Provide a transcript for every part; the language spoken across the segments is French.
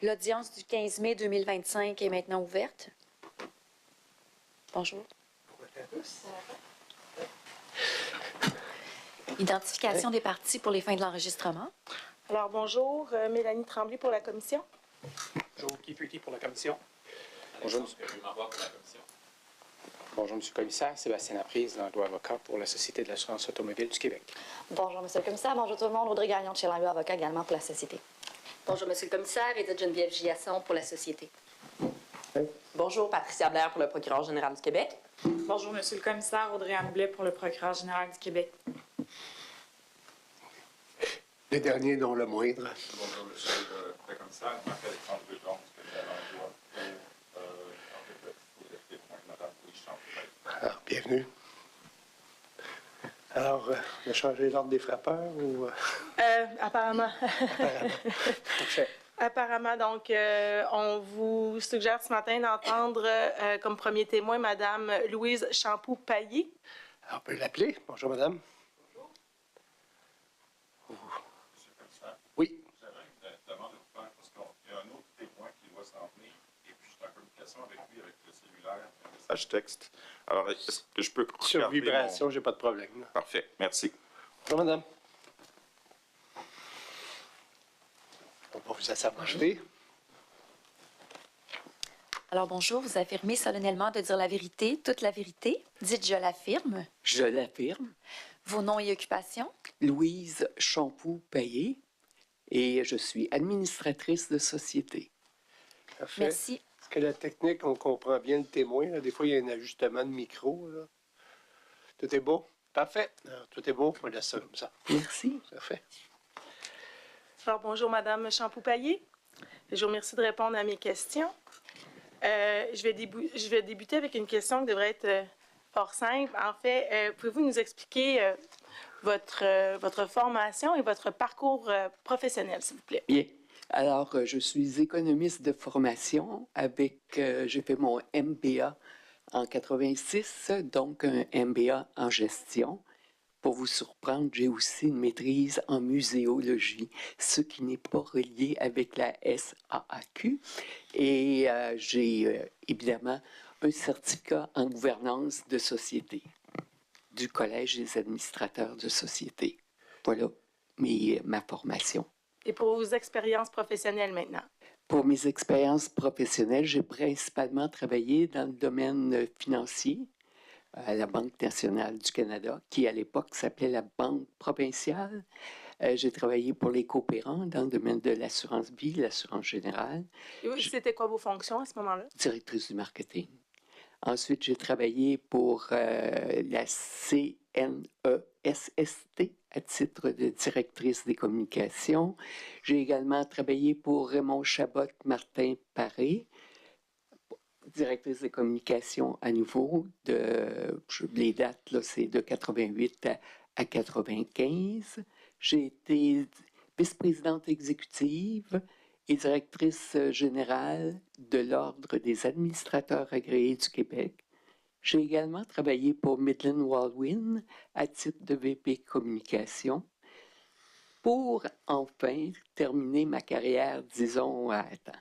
L'audience du 15 mai 2025 est maintenant ouverte. Bonjour. Identification des parties pour les fins de l'enregistrement. Alors, bonjour, Mélanie Tremblay pour la commission. Bonjour, Guy Petit pour la commission. Bonjour, Bonjour, Monsieur le Commissaire. Sébastien Laprise, l'endroit avocat pour la Société de l'assurance automobile du Québec. Bonjour, Monsieur le Commissaire. Bonjour tout le monde. Audrey Gagnon de chez Langueux, avocat également pour la Société. Bonjour, Monsieur le Commissaire. Edith Geneviève Giasson pour la Société. Bonjour, Patricia Blair pour le procureur général du Québec. Bonjour, Monsieur le Commissaire. Audrey-Anne Blais pour le procureur général du Québec. le dernier, non le moindre. Bonjour, Monsieur le Commissaire. Je m'appelle Alexandre Bedron, secrétaire d'emploi pour le témoin de Mme Louise Champlain. Alors, bienvenue. Alors, on a changé l'ordre des frappeurs ou... Apparemment. Parfait. Apparemment, donc, on vous suggère ce matin d'entendre comme premier témoin Mme Louise Champoux-Paillé. Alors, on peut l'appeler. Bonjour, madame. Monsieur le Commissaire, Oui. j'avais une demande à vous faire parce qu'il y a un autre témoin qui doit s'en venir et puis je suis en communication avec lui avec le cellulaire, un message texte. Alors, est-ce que je peux Sur regarder vibration, j'ai pas de problème. Là. Parfait, merci. Bonjour, madame. On va vous assavanter. Alors bonjour, vous affirmez solennellement de dire la vérité, toute la vérité. Dites je l'affirme. Je l'affirme. Vos noms et occupations. Louise Champoux-Paillé et je suis administratrice de société. Parfait. Merci. Est-ce que la technique, on comprend bien le témoin? Là? Des fois, il y a un ajustement de micro. Là. Tout est beau? Parfait. Alors, tout est beau. On laisse ça comme ça. Merci. Parfait. Alors, bonjour, Mme Champoux-Paillé. Je vous remercie de répondre à mes questions. Je vais débuter avec une question qui devrait être fort simple. En fait, pouvez-vous nous expliquer votre formation et votre parcours professionnel, s'il vous plaît? Bien. Alors, je suis économiste de formation avec, j'ai fait mon MBA en 86, donc un MBA en gestion. Pour vous surprendre, j'ai aussi une maîtrise en muséologie, ce qui n'est pas relié avec la SAAQ. Et j'ai évidemment un certificat en gouvernance de société du Collège des administrateurs de société. Voilà ma formation. Et pour vos expériences professionnelles maintenant? Pour mes expériences professionnelles, j'ai principalement travaillé dans le domaine financier, à la Banque nationale du Canada, qui à l'époque s'appelait la Banque provinciale. J'ai travaillé pour les coopérants dans le domaine de l'assurance vie, l'assurance générale. Et c'était quoi vos fonctions à ce moment-là? Directrice du marketing. Ensuite, j'ai travaillé pour la CNESST à titre de directrice des communications. J'ai également travaillé pour Raymond Chabot-Martin Paré, directrice des communications à nouveau. Les dates, là, c'est de 88 à 95. J'ai été vice-présidente exécutive et directrice générale de l'Ordre des administrateurs agréés du Québec. J'ai également travaillé pour Midland Baldwin à titre de VP Communication pour enfin terminer ma carrière, disons, à temps.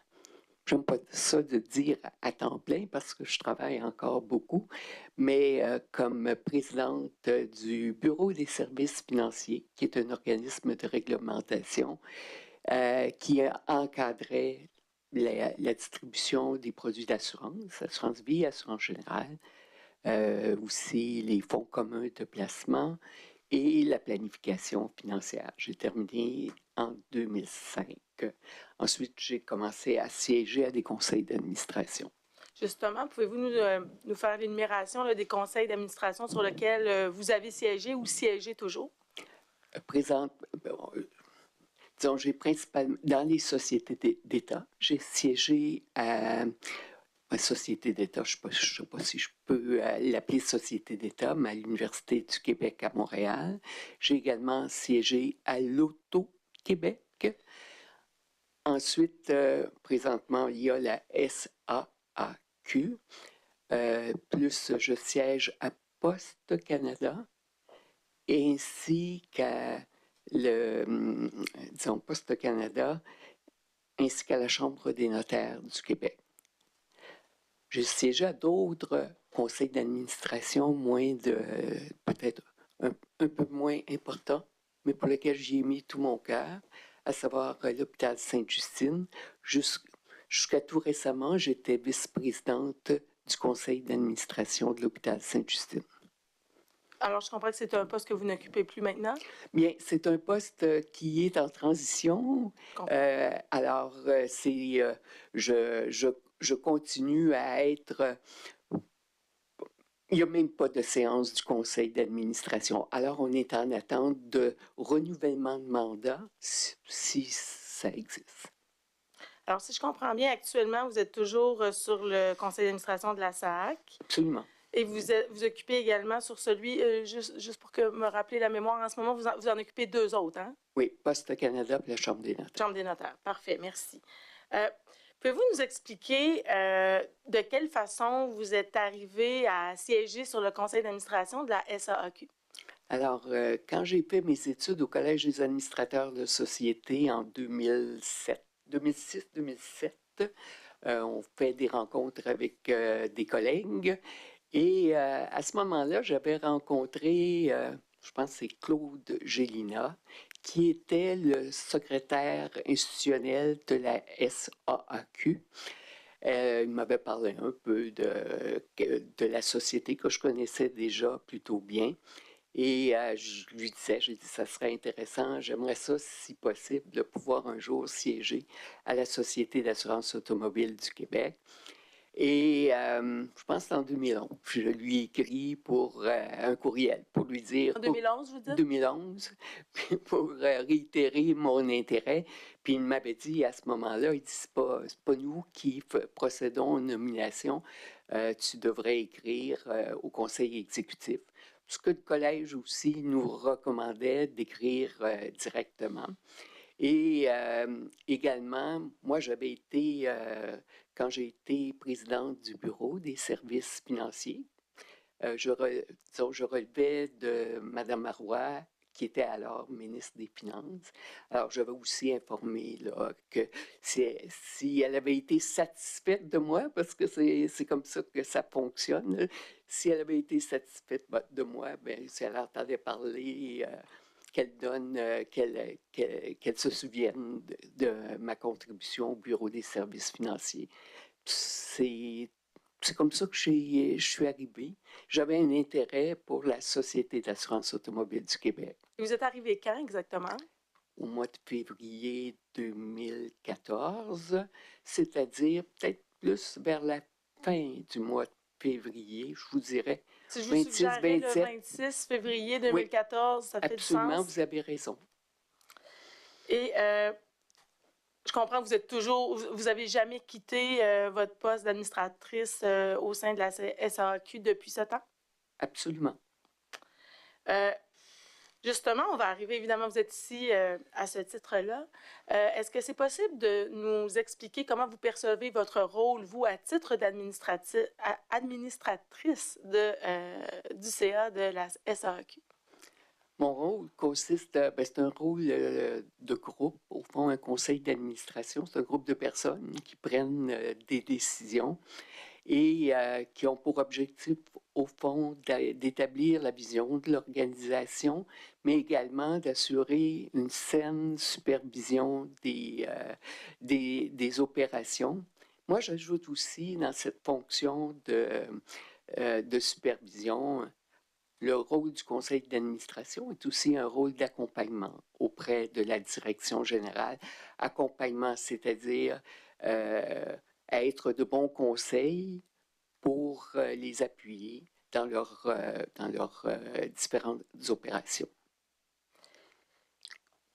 J'aime pas ça de dire à temps plein parce que je travaille encore beaucoup, mais comme présidente du Bureau des services financiers, qui est un organisme de réglementation qui encadrait la distribution des produits d'assurance, assurance vie, assurance générale, aussi les fonds communs de placement et la planification financière. J'ai terminé en 2005. Ensuite, j'ai commencé à siéger à des conseils d'administration. Justement, pouvez-vous nous faire l'énumération des conseils d'administration sur lesquels vous avez siégé ou siégez toujours? Disons, j'ai principalement, dans les sociétés d'État, j'ai siégé à une société d'État, je ne sais pas si je peux l'appeler société d'État, mais à l'Université du Québec à Montréal. J'ai également siégé à l'Auto-Québec. Ensuite, présentement, il y a la SAAQ, plus je siège à Poste Canada, ainsi qu'à Poste Canada ainsi qu'à la Chambre des notaires du Québec. J'ai siégé à d'autres conseils d'administration peut-être un peu moins importants, mais pour lesquels j'y ai mis tout mon cœur, à savoir l'hôpital Sainte-Justine. Jusqu'à tout récemment, j'étais vice-présidente du conseil d'administration de l'hôpital Sainte-Justine. Alors, je comprends que c'est un poste que vous n'occupez plus maintenant. Bien, c'est un poste qui est en transition. Je continue à être... Il n'y a même pas de séance du conseil d'administration. Alors, on est en attente de renouvellement de mandat, si ça existe. Alors, si je comprends bien, actuellement, vous êtes toujours sur le conseil d'administration de la SAAC. Absolument. Et vous occupez également sur celui, juste pour que me rappeler la mémoire, en ce moment, vous en occupez 2 autres, hein? Oui, Poste Canada et la Chambre des notaires. Chambre des notaires, parfait, merci. Pouvez-vous nous expliquer de quelle façon vous êtes arrivé à siéger sur le conseil d'administration de la SAAQ? Alors, quand j'ai fait mes études au Collège des administrateurs de société en 2006-2007, on fait des rencontres avec des collègues. Et à ce moment-là, j'avais rencontré, je pense que c'est Claude Gélina, qui était le secrétaire institutionnel de la SAAQ. Il m'avait parlé un peu de la société que je connaissais déjà plutôt bien. Et je lui disais, ça serait intéressant, j'aimerais ça, si possible, de pouvoir un jour siéger à la Société d'assurance automobile du Québec. Et je pense que c'est en 2011. Je lui ai écrit pour un courriel pour lui dire... En 2011, vous dites? 2011, pour réitérer mon intérêt. Puis il m'avait dit à ce moment-là, il dit, c'est pas nous qui procédons aux nominations. Tu devrais écrire au conseil exécutif. Ce que le collège aussi nous recommandait d'écrire directement. Et également, moi, j'avais été, quand j'ai été présidente du bureau des services financiers, je relevais de Mme Marois, qui était alors ministre des Finances. Alors, j'avais aussi informé là, que si elle avait été satisfaite de moi, parce que c'est comme ça que ça fonctionne, si elle avait été satisfaite de moi, bien, si elle entendait parler... qu'elle se souvienne de ma contribution au Bureau des services financiers. C'est comme ça que je suis arrivée. J'avais un intérêt pour la Société d'assurance automobile du Québec. Et vous êtes arrivé quand exactement? Au mois de février 2014, c'est-à-dire peut-être plus vers la fin du mois de février, je vous dirais. Si je vous suggérais le 26 février 2014, oui, ça fait du sens? Absolument, vous avez raison. Et je comprends que vous avez jamais quitté votre poste d'administratrice au sein de la SAAQ depuis ce temps? Absolument. Justement, on va arriver, évidemment, vous êtes ici à ce titre-là. Est-ce que c'est possible de nous expliquer comment vous percevez votre rôle, vous, à titre d'administratrice du CA de la SAAQ? Mon rôle consiste, c'est un rôle de groupe, au fond, un conseil d'administration. C'est un groupe de personnes qui prennent des décisions et qui ont pour objectif, au fond, d'établir la vision de l'organisation, mais également d'assurer une saine supervision des opérations. Moi, j'ajoute aussi dans cette fonction de supervision, le rôle du conseil d'administration est aussi un rôle d'accompagnement auprès de la direction générale. Accompagnement, c'est-à-dire être de bons conseils pour les appuyer dans leurs différentes opérations.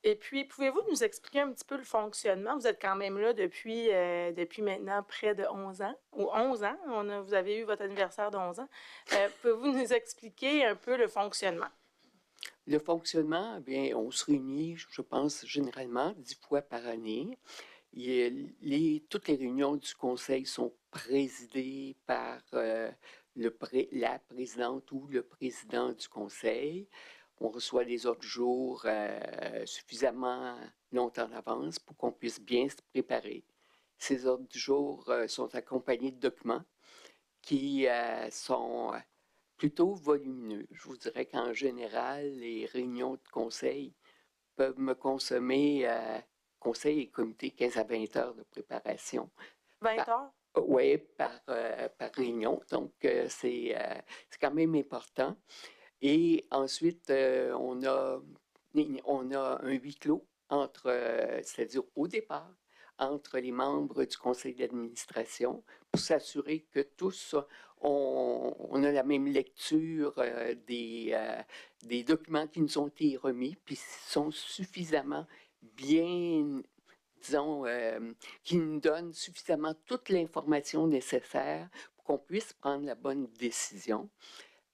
Et puis, pouvez-vous nous expliquer un petit peu le fonctionnement? Vous êtes quand même là depuis maintenant près de 11 ans, ou 11 ans. Vous avez eu votre anniversaire de 11 ans. Pouvez-vous nous expliquer un peu le fonctionnement? Le fonctionnement, bien, on se réunit, je pense, généralement 10 fois par année. Toutes les réunions du conseil sont présidées par la présidente ou le président du conseil. on reçoit les ordres du jour suffisamment longtemps d'avance pour qu'on puisse bien se préparer. Ces ordres du jour sont accompagnés de documents qui sont plutôt volumineux. Je vous dirais qu'en général, les réunions de conseil peuvent me consommer, conseil et comité, 15 à 20 heures de préparation. 20 heures? Oui, par réunion. Donc, c'est quand même important. Et ensuite, on a un huis clos c'est-à-dire au départ, entre les membres du conseil d'administration pour s'assurer que tous, on a la même lecture des documents qui nous ont été remis, puis sont suffisamment bien, disons, qui nous donnent suffisamment toute l'information nécessaire pour qu'on puisse prendre la bonne décision.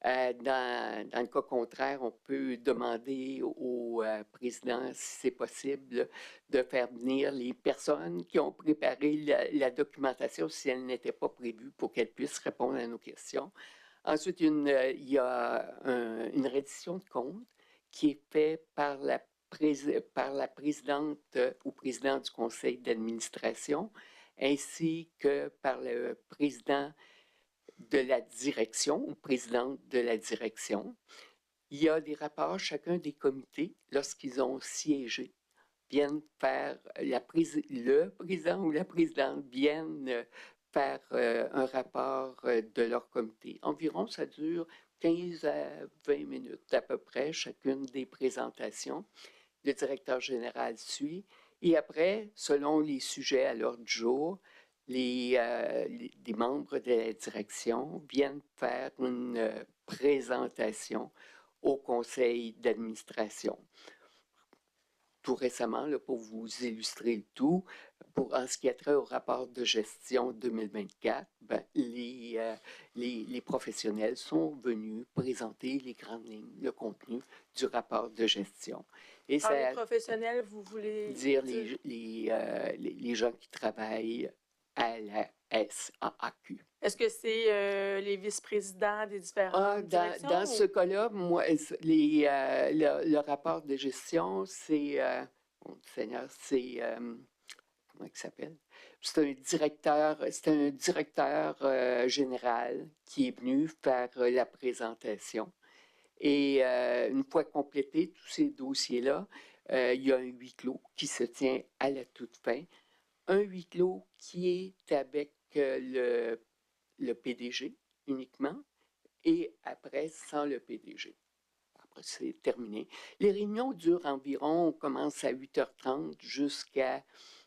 Dans le cas contraire, on peut demander au président, si c'est possible, de faire venir les personnes qui ont préparé la documentation si elle n'était pas prévue pour qu'elles puissent répondre à nos questions. Ensuite, il y a une reddition de compte qui est faite par la présidente ou président du conseil d'administration ainsi que par le président de la direction ou présidente de la direction. Il y a des rapports, chacun des comités, lorsqu'ils ont siégé, viennent faire, le président ou la présidente viennent faire un rapport de leur comité. Environ, ça dure 15 à 20 minutes à peu près, chacune des présentations. Le directeur général suit. Et après, selon les sujets à l'ordre du jour, des membres de la direction viennent faire une présentation au conseil d'administration. Tout récemment, là, pour vous illustrer le tout, en ce qui a trait au rapport de gestion 2024, les professionnels sont venus présenter les grandes lignes, le contenu du rapport de gestion. Et Par les professionnels, vous voulez dire les gens qui travaillent à la SAAQ. Est-ce que c'est les vice-présidents des différentes directions? Dans ce cas-là, moi, le rapport de gestion, c'est... mon Seigneur, c'est... comment il s'appelle? C'est un directeur général qui est venu faire la présentation. Et une fois complété tous ces dossiers-là, il y a un huis clos qui se tient à la toute fin. Un huis clos qui est avec le PDG uniquement et après sans le PDG. Après, c'est terminé. Les réunions durent environ, on commence à 8h30 jusqu'à,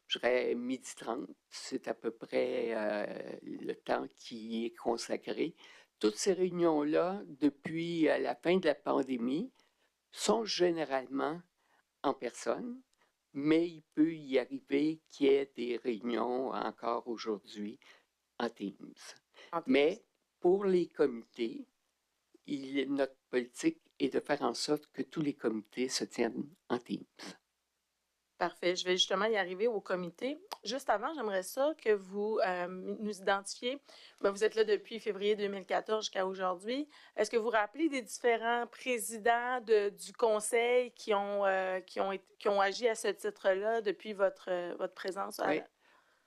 je dirais, 12h30. C'est à peu près le temps qui est consacré. Toutes ces réunions-là, depuis la fin de la pandémie, sont généralement en personne, mais il peut y arriver qu'il y ait des réunions encore aujourd'hui en Teams. Mais pour les comités, notre politique est de faire en sorte que tous les comités se tiennent en Teams. Parfait. Je vais justement y arriver au comité. Juste avant, j'aimerais ça que vous nous identifiez. Vous êtes là depuis février 2014 jusqu'à aujourd'hui. Est-ce que vous vous rappelez des différents présidents du conseil qui ont agi à ce titre-là depuis votre présence? Oui.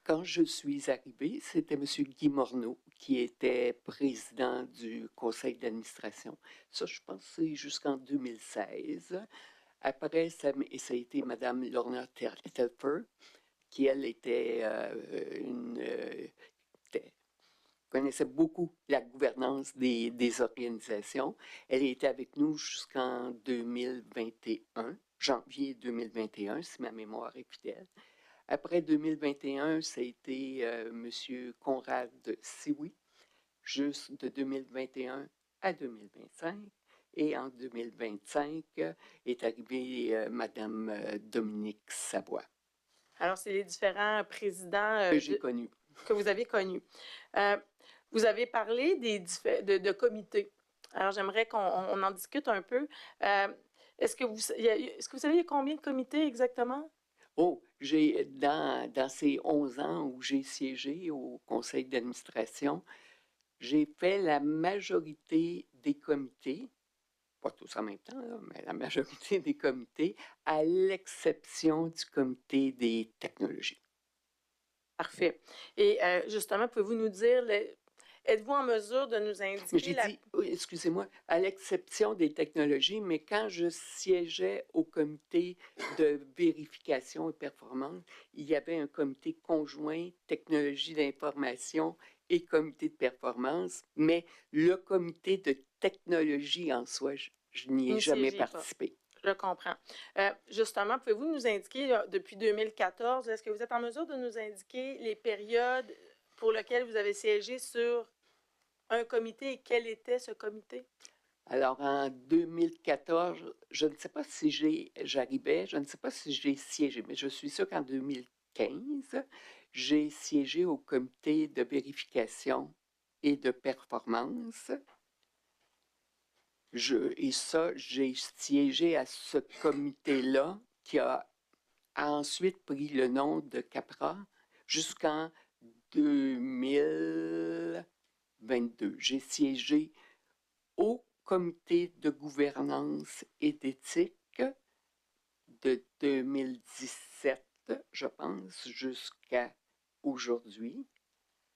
Quand je suis arrivée, c'était M. Guy Morneau qui était président du conseil d'administration. Ça, je pense que c'est jusqu'en 2016. Après, ça a été Mme Lorna Telfer, qui, elle, connaissait beaucoup la gouvernance des organisations. Elle était avec nous jusqu'en 2021, janvier 2021, si ma mémoire est fidèle. Après 2021, ça a été M. Conrad Sioui, juste de 2021 à 2025. Et en 2025 est arrivée Mme Dominique Savoie. Alors, c'est les différents présidents que j'ai connus. Que vous avez connus. Vous avez parlé de comités. Alors, j'aimerais qu'on en discute un peu. Est-ce que vous savez, il y a combien de comités exactement? Oh, dans ces 11 ans où j'ai siégé au conseil d'administration, j'ai fait la majorité des comités, pas tous en même temps, là, mais la majorité des comités, à l'exception du comité des technologies. Parfait. Et justement, pouvez-vous nous dire, êtes-vous en mesure de nous Mais indiquer j'ai dit, oui, excusez-moi, à l'exception des technologies, mais quand je siégeais au comité de vérification et performance, il y avait un comité conjoint technologie d'information et comité de performance, mais le comité de technologie en soi, je n'y ai N'y jamais siégez pas. participé. Je comprends. Justement, pouvez-vous nous indiquer, là, depuis 2014, est-ce que vous êtes en mesure de nous indiquer les périodes pour lesquelles vous avez siégé sur un comité et quel était ce comité? Alors, en 2014, je ne sais pas si j'arrivais, je ne sais pas si j'ai siégé, mais je suis sûre qu'en 2015, j'ai siégé au comité de vérification et de performance. Et ça, j'ai siégé à ce comité-là qui a ensuite pris le nom de CAPRA jusqu'en 2022. J'ai siégé au comité de gouvernance et d'éthique de 2017, je pense, jusqu'à aujourd'hui.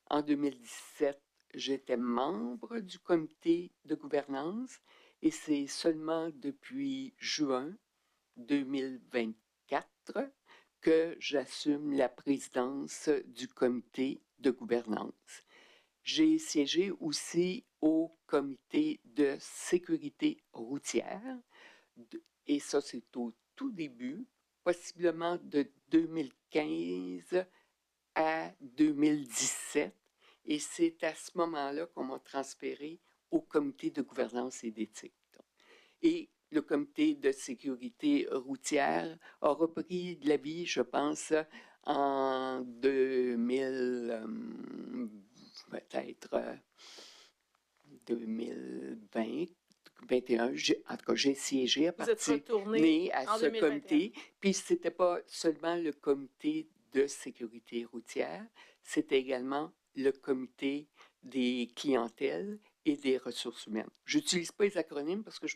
En 2017, j'étais membre du comité de gouvernance et c'est seulement depuis juin 2024 que j'assume la présidence du comité de gouvernance. J'ai siégé aussi au comité de sécurité routière, et ça, c'est au tout début, possiblement de 2015 à 2017, et c'est à ce moment-là qu'on m'a transféré au comité de gouvernance et d'éthique. Et le comité de sécurité routière a repris de la vie, je pense, en 2000, peut-être 2020, 2021. En tout cas, j'ai siégé à Vous êtes partir retourné à en ce 2021. comité. Puis, ce n'était pas seulement le comité de sécurité routière, c'était également le comité des clientèles et des ressources humaines. Je n'utilise pas les acronymes parce que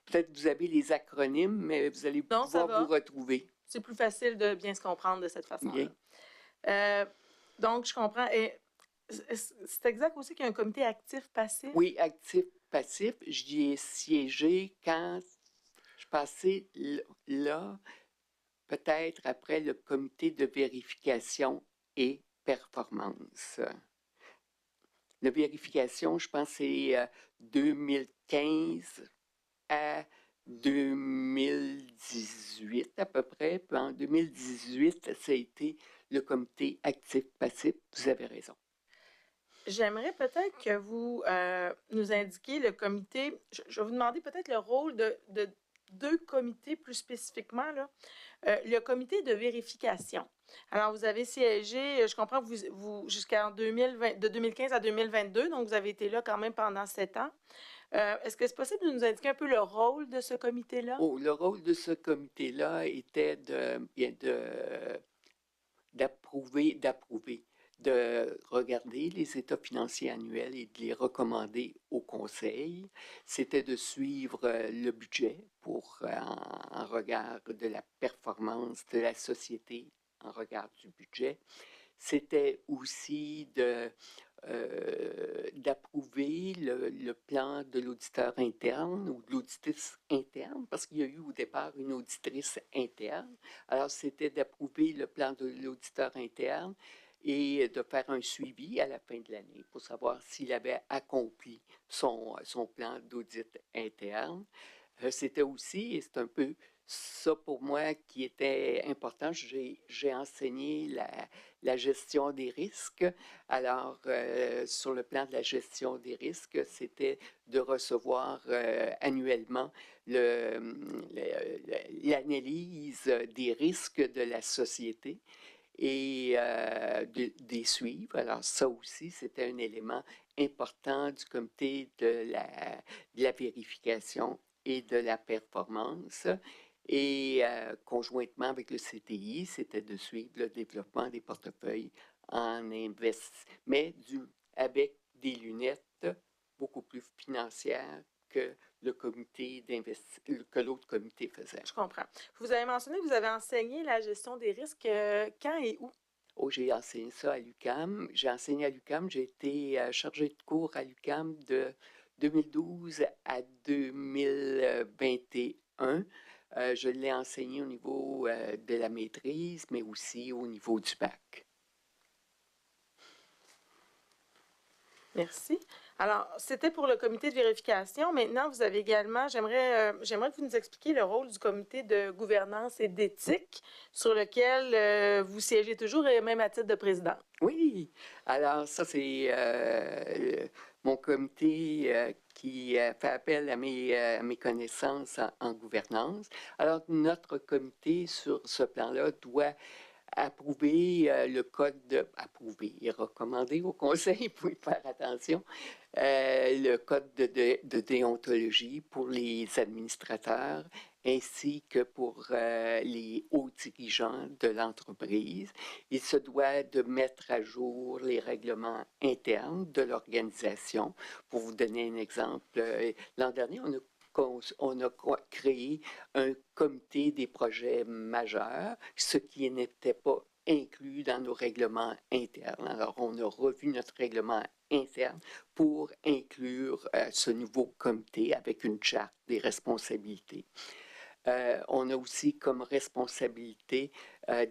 peut-être vous avez les acronymes, mais vous allez Non, ça pouvoir va. vous retrouver. C'est plus facile de bien se comprendre de cette façon-là. Bien. Donc, je comprends. Et c'est exact aussi qu'il y a un comité actif-passif? Oui, actif-passif. J'y ai siégé quand je passais là, peut-être après le comité de vérification et performance. La vérification, je pense, c'est 2015 à 2018 à peu près. Puis en 2018, ça a été le comité actif-passif. Vous avez raison. J'aimerais peut-être que vous nous indiquiez le comité. Je vais vous demander peut-être le rôle de deux comités plus spécifiquement, là. Le comité de vérification. Alors, vous avez siégé, je comprends, vous jusqu'en 2020, de 2015 à 2022, donc vous avez été là quand même pendant 7 ans. Est-ce que c'est possible de nous indiquer un peu le rôle de ce comité-là? Oh, le rôle de ce comité-là était d'approuver, de regarder les états financiers annuels et de les recommander au Conseil. C'était de suivre le budget en regard de la performance de la société en regard du budget. C'était aussi d'approuver le plan de l'auditeur interne ou de l'auditrice interne, parce qu'il y a eu au départ une auditrice interne. Alors, c'était d'approuver le plan de l'auditeur interne et de faire un suivi à la fin de l'année pour savoir s'il avait accompli son plan d'audit interne. C'était aussi, et c'est un peu ça pour moi qui était important, j'ai enseigné la gestion des risques. Alors, sur le plan de la gestion des risques, c'était de recevoir annuellement l'analyse des risques de la société et des suivre. Alors, ça aussi, c'était un élément important du comité de la vérification et de la performance. Et conjointement avec le CTI, c'était de suivre le développement des portefeuilles en investissement, mais avec des lunettes beaucoup plus financières que que l'autre comité faisait. Je comprends. Vous avez mentionné que vous avez enseigné la gestion des risques quand et où? Oh, j'ai enseigné ça à l'UQAM. J'ai enseigné à l'UQAM. J'ai été chargé de cours à l'UQAM de 2012 à 2021. Je l'ai enseigné au niveau de la maîtrise, mais aussi au niveau du bac. Merci. Alors, c'était pour le comité de vérification. Maintenant, vous avez également, j'aimerais que vous nous expliquiez le rôle du comité de gouvernance et d'éthique sur lequel vous siégez toujours, et même à titre de président. Oui, alors ça, c'est mon comité qui fait appel à mes connaissances en gouvernance. Alors, notre comité, sur ce plan-là, doit approuver approuver et recommander au conseil pour y faire attention, le code de déontologie pour les administrateurs ainsi que pour les hauts dirigeants de l'entreprise. Il se doit de mettre à jour les règlements internes de l'organisation. Pour vous donner un exemple, l'an dernier, on a créé un comité des projets majeurs, ce qui n'était pas inclus dans nos règlements internes. Alors, on a revu notre règlement interne pour inclure ce nouveau comité avec une charte des responsabilités. On a aussi comme responsabilité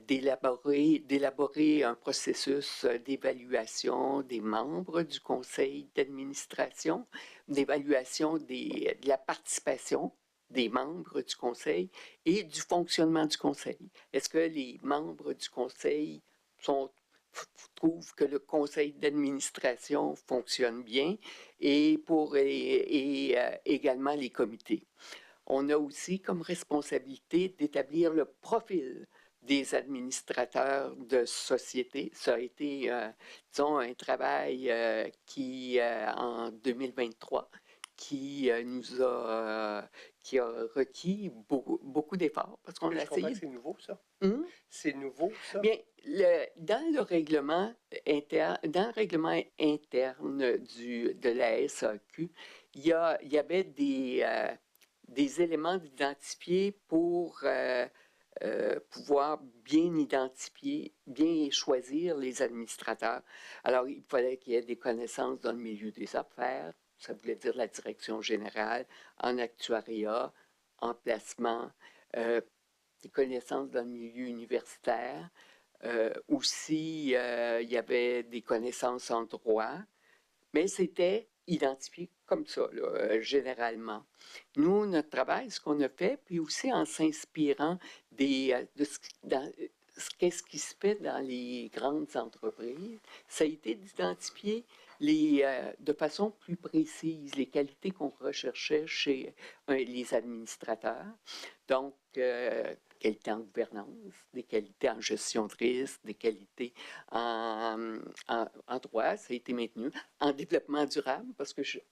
d'élaborer un processus d'évaluation des membres du conseil d'administration, d'évaluation de la participation des membres du conseil et du fonctionnement du conseil. Est-ce que les membres du conseil trouvent que le conseil d'administration fonctionne bien et également les comités? On a aussi comme responsabilité d'établir le profil des administrateurs de société. Ça a été, disons, un travail en 2023, qui a requis beaucoup d'efforts. Parce qu'on a essayé. C'est nouveau, ça? Hum? C'est nouveau, ça? Bien, dans le règlement interne de la SAQ, il y avait des éléments identifiés pour pouvoir bien identifier, bien choisir les administrateurs. Alors, il fallait qu'il y ait des connaissances dans le milieu des affaires, ça voulait dire la direction générale, en actuariat, en placement, des connaissances dans le milieu universitaire. Aussi, il y avait des connaissances en droit, mais c'était identifié comme ça, là, généralement. Nous, notre travail, ce qu'on a fait, puis aussi en s'inspirant de qu'est-ce qui se fait dans les grandes entreprises, ça a été d'identifier de façon plus précise les qualités qu'on recherchait chez les administrateurs. Donc, qualités en gouvernance, des qualités en gestion de risque, des qualités en droit, ça a été maintenu, en développement durable, parce que j'ai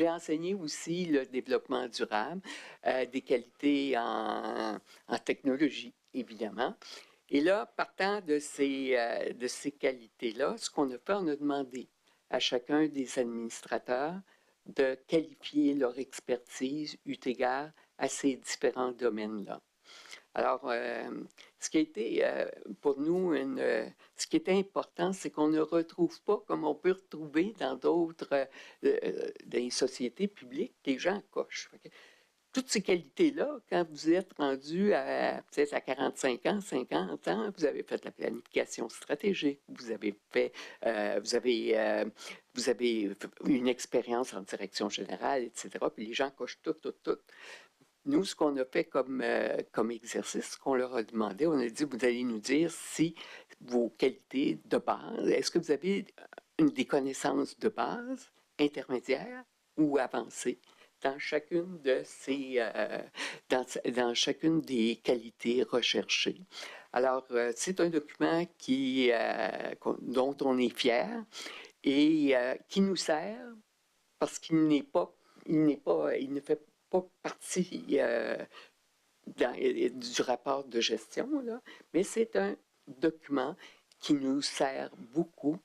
enseigné aussi le développement durable, des qualités en technologie, évidemment. Et là, partant de ces qualités-là, ce qu'on a fait, on a demandé à chacun des administrateurs de qualifier leur expertise eu égard à ces différents domaines-là. Alors, ce qui a été pour nous, ce qui était important, c'est qu'on ne retrouve pas, comme on peut retrouver dans d'autres des sociétés publiques, des gens cochent. Toutes ces qualités-là, quand vous êtes rendu peut-être à 45 ans, 50 ans, vous avez fait la planification stratégique, vous avez une expérience en direction générale, etc. Puis les gens cochent tout. Nous, ce qu'on a fait comme exercice, ce qu'on leur a demandé, on a dit, vous allez nous dire si vos qualités de base, est-ce que vous avez des connaissances de base, intermédiaires ou avancées dans chacune de dans chacune des qualités recherchées. Alors, c'est un document dont on est fier et qui nous sert parce qu'il ne fait pas partie du rapport de gestion, là, mais c'est un document qui nous sert beaucoup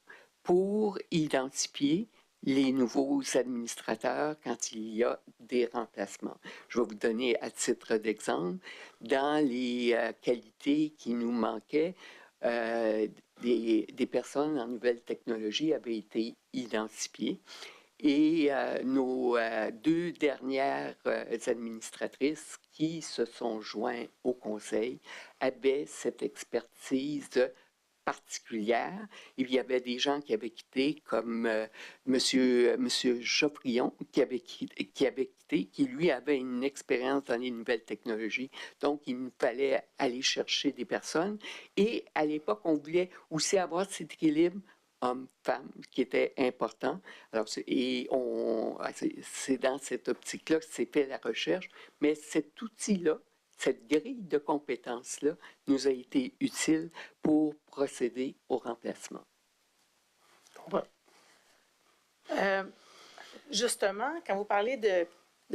pour identifier les nouveaux administrateurs quand il y a des remplacements. Je vais vous donner à titre d'exemple, dans les qualités qui nous manquaient, des personnes en nouvelles technologies avaient été identifiées. Et nos deux dernières administratrices qui se sont jointes au conseil avaient cette expertise particulière. Il y avait des gens qui avaient quitté, comme monsieur Geoffrion, qui avait quitté, qui lui avait une expérience dans les nouvelles technologies. Donc, il nous fallait aller chercher des personnes. Et à l'époque, on voulait aussi avoir cet équilibre hommes-femmes qui était important. Alors, c'est dans cette optique-là que s'est fait la recherche, mais cet outil-là, cette grille de compétences-là, nous a été utile pour procéder au remplacement. Justement, quand vous parlez de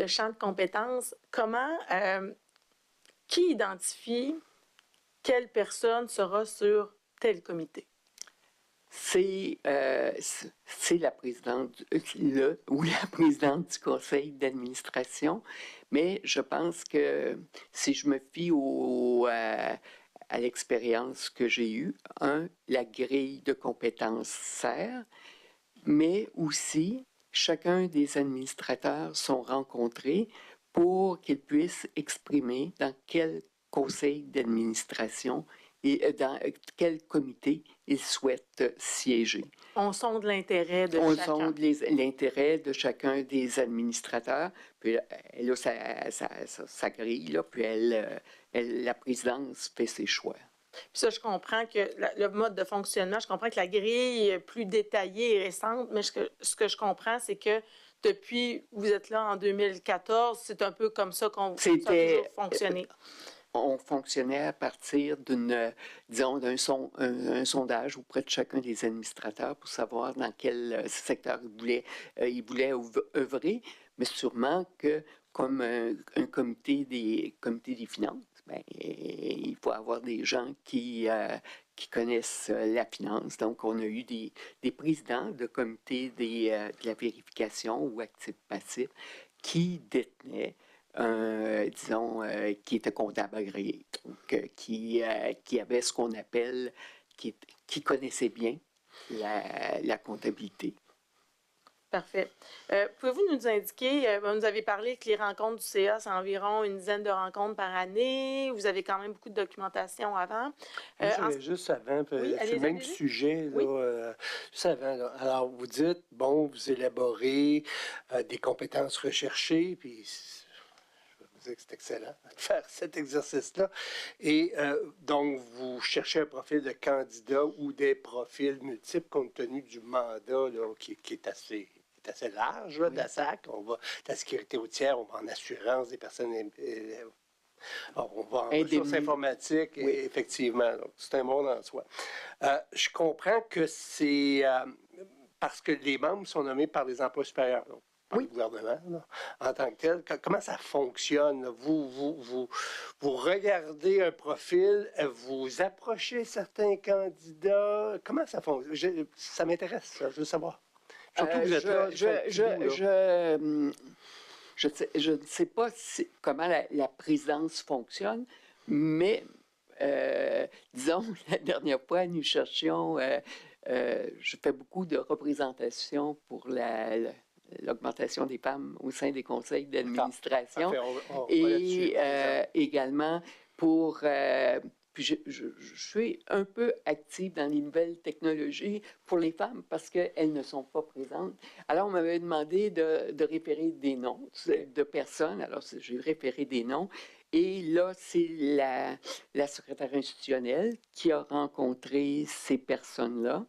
champ de compétences, qui identifie quelle personne sera sur tel comité? C'est la présidente, la présidente du conseil d'administration, mais je pense que si je me fie à l'expérience que j'ai eue, la grille de compétences sert, mais aussi chacun des administrateurs sont rencontrés pour qu'ils puissent exprimer dans quel conseil d'administration et dans quel comité ils souhaitent siéger. On sonde l'intérêt de chacun. chacun. On sonde l'intérêt de chacun des administrateurs. Puis elle a sa grille, là, puis la présidence fait ses choix. Puis ça, je comprends que le mode de fonctionnement, je comprends que la grille est plus détaillée et récente, mais ce que je comprends, c'est que depuis, vous êtes là en 2014, c'est un peu comme ça qu'on a toujours fonctionné. On fonctionnait à partir d'un sondage auprès de chacun des administrateurs pour savoir dans quel secteur ils voulaient œuvrer, mais sûrement que comme un comité des finances, ben, il faut avoir des gens qui connaissent la finance. Donc, on a eu des présidents de comité de la vérification ou actifs-passifs qui détenaient qui était comptable agréé, donc qui avait ce qu'on appelle, qui connaissait bien la comptabilité. Parfait. Pouvez-vous nous indiquer, vous avez parlé que les rencontres du CA, c'est environ une dizaine de rencontres par année. Vous avez quand même beaucoup de documentation avant. Juste avant, oui, sur le même sujet, là, oui. juste avant, là, alors vous dites, bon, vous élaborez des compétences recherchées, puis c'est excellent de faire cet exercice-là. Et donc, vous cherchez un profil de candidat ou des profils multiples compte tenu du mandat là, qui est assez large là, de la SAC. On va de la sécurité routière, on va en assurance des personnes... on va en ressources informatiques, oui. Effectivement. Donc, c'est un monde en soi. Je comprends que c'est parce que les membres sont nommés par les emplois supérieurs. Donc, par le gouvernement, là, en tant que tel. Comment ça fonctionne? Vous regardez un profil, vous approchez certains candidats. Comment ça fonctionne? Ça m'intéresse, ça. Je veux savoir. Surtout que vous êtes là. Je ne sais pas comment la présidence fonctionne, mais disons, la dernière fois, nous cherchions, je fais beaucoup de représentation pour l'augmentation des femmes au sein des conseils d'administration. Et également pour... puis je suis un peu active dans les nouvelles technologies pour les femmes parce qu'elles ne sont pas présentes. Alors, on m'avait demandé de référer des noms de personnes. Alors, j'ai référé des noms. Et là, c'est la secrétaire institutionnelle qui a rencontré ces personnes-là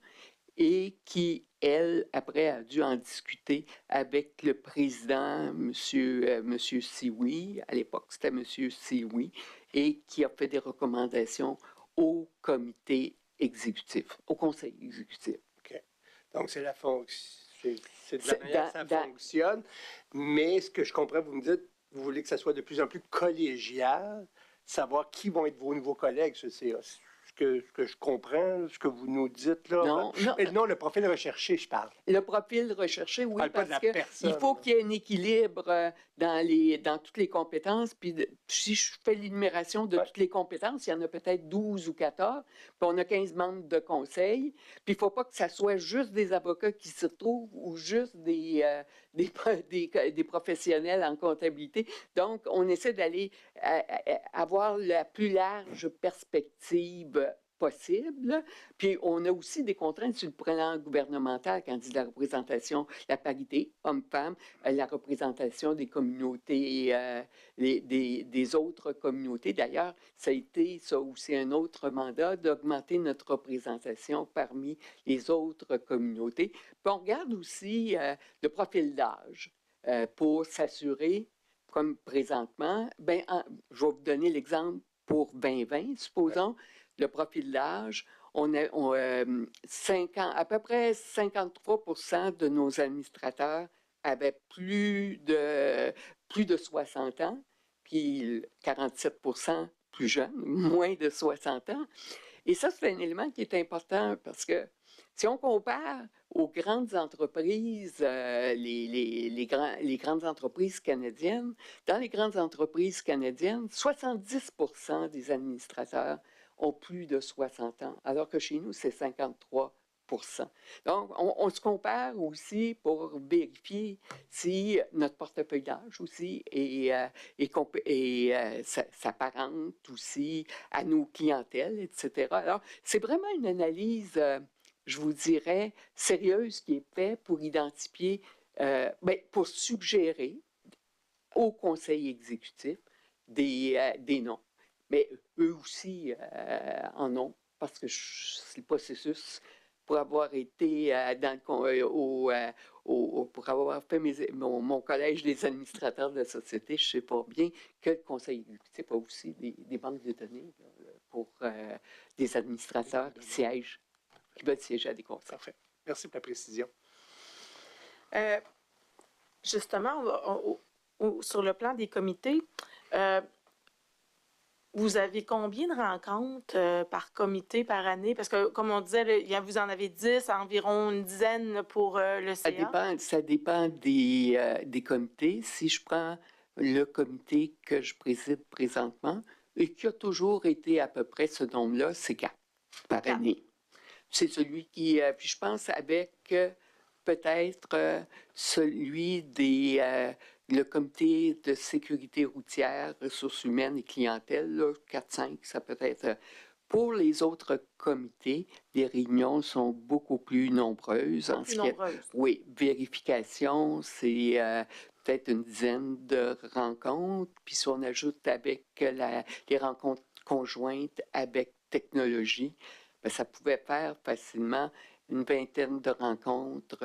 et qui, elle, après, a dû en discuter avec le président, monsieur Sioui. À l'époque, c'était monsieur Sioui, et qui a fait des recommandations au comité exécutif, au conseil exécutif. OK. Donc, c'est la fonction. C'est de la manière que ça fonctionne. Mais ce que je comprends, vous me dites, vous voulez que ça soit de plus en plus collégial, savoir qui vont être vos nouveaux collègues sur le CA. ce que je comprends, ce que vous nous dites là. Non, non. Non, le profil recherché, je parle. Le profil recherché, oui, parle pas de parce la que personne, il faut là. qu'il y ait un équilibre dans toutes les compétences. Puis si je fais l'énumération de Ouais. toutes les compétences, il y en a peut-être 12 ou 14, puis on a 15 membres de conseil. Puis il ne faut pas que ça soit juste des avocats qui se retrouvent ou juste des professionnels en comptabilité. Donc, on essaie d'aller avoir la plus large perspective possible. Puis, on a aussi des contraintes sur le plan gouvernemental quand on dit la représentation, la parité, hommes-femmes, la représentation des communautés, des autres communautés. D'ailleurs, ça a été, ça aussi, un autre mandat d'augmenter notre représentation parmi les autres communautés. Puis, on regarde aussi le profil d'âge pour s'assurer, comme présentement, je vais vous donner l'exemple pour 2020, supposons, le profil d'âge, à peu près 53% de nos administrateurs avaient plus de 60 ans, puis 47% plus jeunes, moins de 60 ans. Et ça, c'est un élément qui est important parce que si on compare aux grandes entreprises, les grandes entreprises canadiennes, dans les grandes entreprises canadiennes, 70% des administrateurs ont plus de 60 ans, alors que chez nous, c'est 53%. Donc, on se compare aussi pour vérifier si notre portefeuille d'âge aussi s'apparente aussi à nos clientèles, etc. Alors, c'est vraiment une analyse, je vous dirais, sérieuse qui est faite pour identifier, pour suggérer au conseil exécutif des noms. Mais eux aussi en ont, parce que c'est le processus pour avoir été pour avoir fait mon collège des administrateurs de la société, je ne sais pas bien que le conseil exécutif a aussi des banques de données pour des administrateurs qui veulent siéger à des conseils. Parfait. Merci pour la précision. Justement, sur le plan des comités, vous avez combien de rencontres par comité par année? Parce que, comme on disait, vous en avez 10, environ une dizaine pour le CA. Ça dépend des comités. Si je prends le comité que je préside présentement, et qui a toujours été à peu près ce nombre-là, c'est 4 par année. C'est celui qui... puis je pense avec peut-être celui le comité de sécurité routière, ressources humaines et clientèle, 4-5, ça peut être... Pour les autres comités, les réunions sont beaucoup plus nombreuses. Oui, vérification, c'est peut-être une dizaine de rencontres. Puis si on ajoute avec les rencontres conjointes avec technologie, ça pouvait faire facilement une vingtaine de rencontres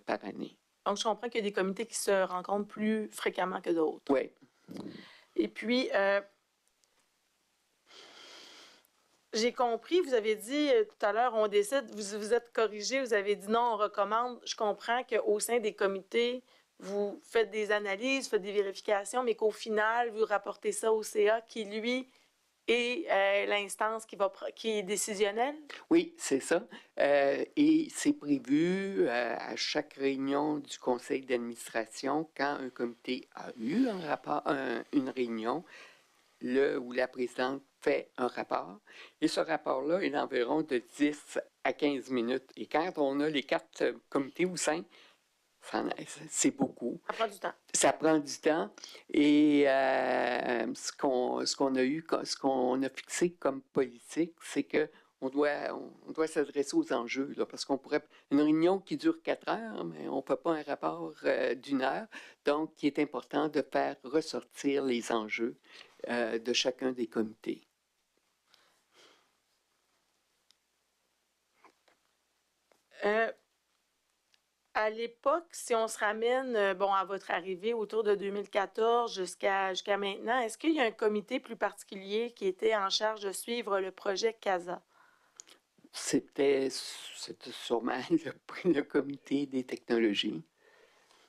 par année. Donc, je comprends qu'il y a des comités qui se rencontrent plus fréquemment que d'autres. Oui. Et puis, j'ai compris, vous avez dit tout à l'heure, on décide, vous êtes corrigé, vous avez dit non, on recommande. Je comprends qu'au sein des comités, vous faites des analyses, vous faites des vérifications, mais qu'au final, vous rapportez ça au CA qui, lui, est l'instance qui est décisionnelle? Oui, c'est ça. Et c'est prévu à chaque réunion du conseil d'administration, quand un comité a eu une réunion, où la présidente fait un rapport. Et ce rapport-là est d'environ de 10 à 15 minutes. Et quand on a les 4 comités ou 5, c'est beaucoup. Ça prend du temps. Ça prend du temps. Et ce qu'on a fixé comme politique, c'est que on doit s'adresser aux enjeux, là, parce qu'on pourrait... Une réunion qui dure 4 heures, mais on ne fait pas un rapport d'1 heure. Donc, il est important de faire ressortir les enjeux de chacun des comités. À l'époque, si on se ramène à votre arrivée autour de 2014 jusqu'à maintenant, est-ce qu'il y a un comité plus particulier qui était en charge de suivre le projet CASA? C'était sûrement le comité des technologies.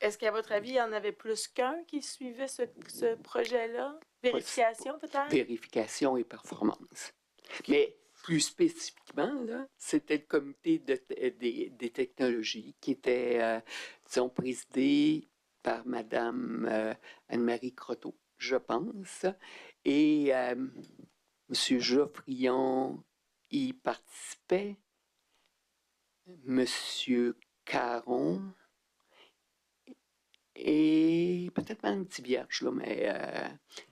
Est-ce qu'à votre avis, il y en avait plus qu'un qui suivait ce projet-là? Vérification, peut-être? Vérification et performance. Mais plus spécifiquement, là, c'était le comité des technologies qui était, disons, présidé par Mme Anne-Marie Croteau, je pense, et M. Geoffrion y participait, M. Caron et peut-être Mme Tivierge, là, mais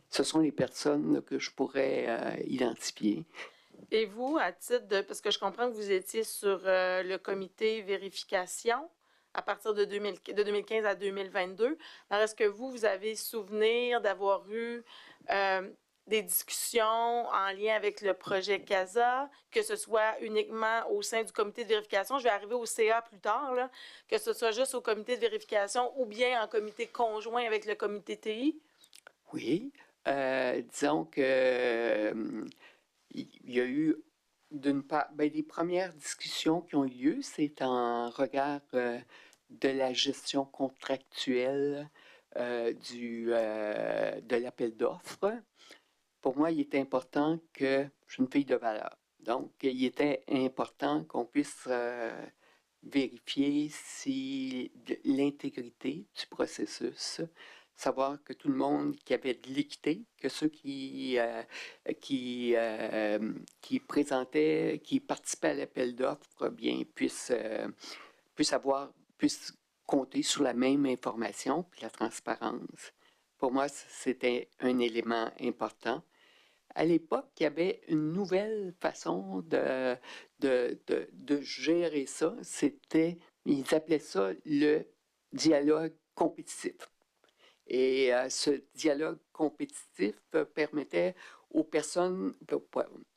ce sont les personnes là, que je pourrais identifier. Et vous, à titre de... Parce que je comprends que vous étiez sur le comité vérification à partir de 2015 à 2022. Alors, est-ce que vous avez souvenir d'avoir eu des discussions en lien avec le projet CASA, que ce soit uniquement au sein du comité de vérification, je vais arriver au CA plus tard, là, que ce soit juste au comité de vérification ou bien en comité conjoint avec le comité TI? Oui, disons que il y a eu d'une part, les premières discussions qui ont eu lieu, c'est en regard de la gestion contractuelle de l'appel d'offres. Pour moi, il est important que je suis une fille de valeur. Donc, il était important qu'on puisse vérifier si l'intégrité du processus, savoir que tout le monde qui avait de l'équité, que ceux qui présentaient, qui participaient à l'appel d'offres, bien puissent compter sur la même information puis la transparence. Pour moi, c'était un élément important. À l'époque, il y avait une nouvelle façon de gérer ça. Ils appelaient ça le dialogue compétitif. Et ce dialogue compétitif permettait aux personnes,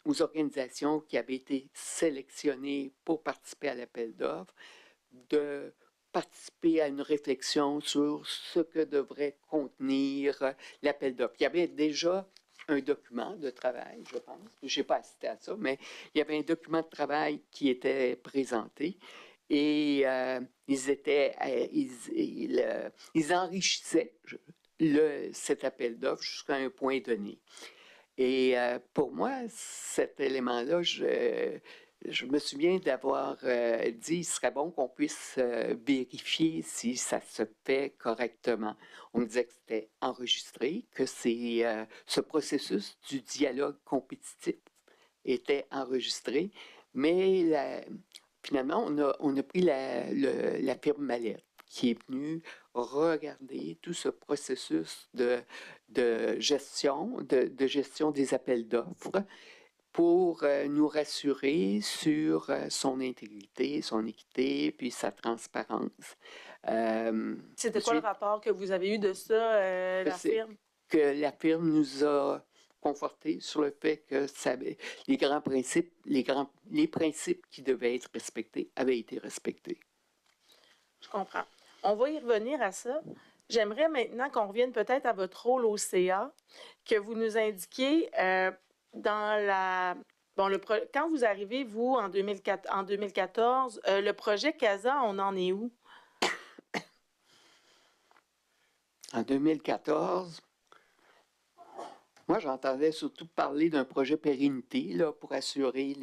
aux organisations qui avaient été sélectionnées pour participer à l'appel d'offres, de participer à une réflexion sur ce que devrait contenir l'appel d'offres. Il y avait déjà un document de travail, je pense. Je n'ai pas assisté à ça, mais il y avait un document de travail qui était présenté et ils enrichissaient cet appel d'offres jusqu'à un point donné. Et pour moi, cet élément-là, je me souviens d'avoir dit il serait bon qu'on puisse vérifier si ça se fait correctement. On me disait que c'était enregistré, que ce processus du dialogue compétitif était enregistré, mais finalement, on a pris la firme Mallette qui est venue regarder tout ce processus de gestion des appels d'offres pour nous rassurer sur son intégrité, son équité, puis sa transparence. C'était quoi le rapport que vous avez eu de ça, la firme? Que la firme nous a conforté sur le fait que les principes qui devaient être respectés avaient été respectés. Je comprends. On va y revenir à ça. J'aimerais maintenant qu'on revienne peut-être à votre rôle au CA, que vous nous indiquiez quand vous arrivez, vous, en 2014, le projet CASA, on en est où? En 2014, moi, j'entendais surtout parler d'un projet pérennité là, pour assurer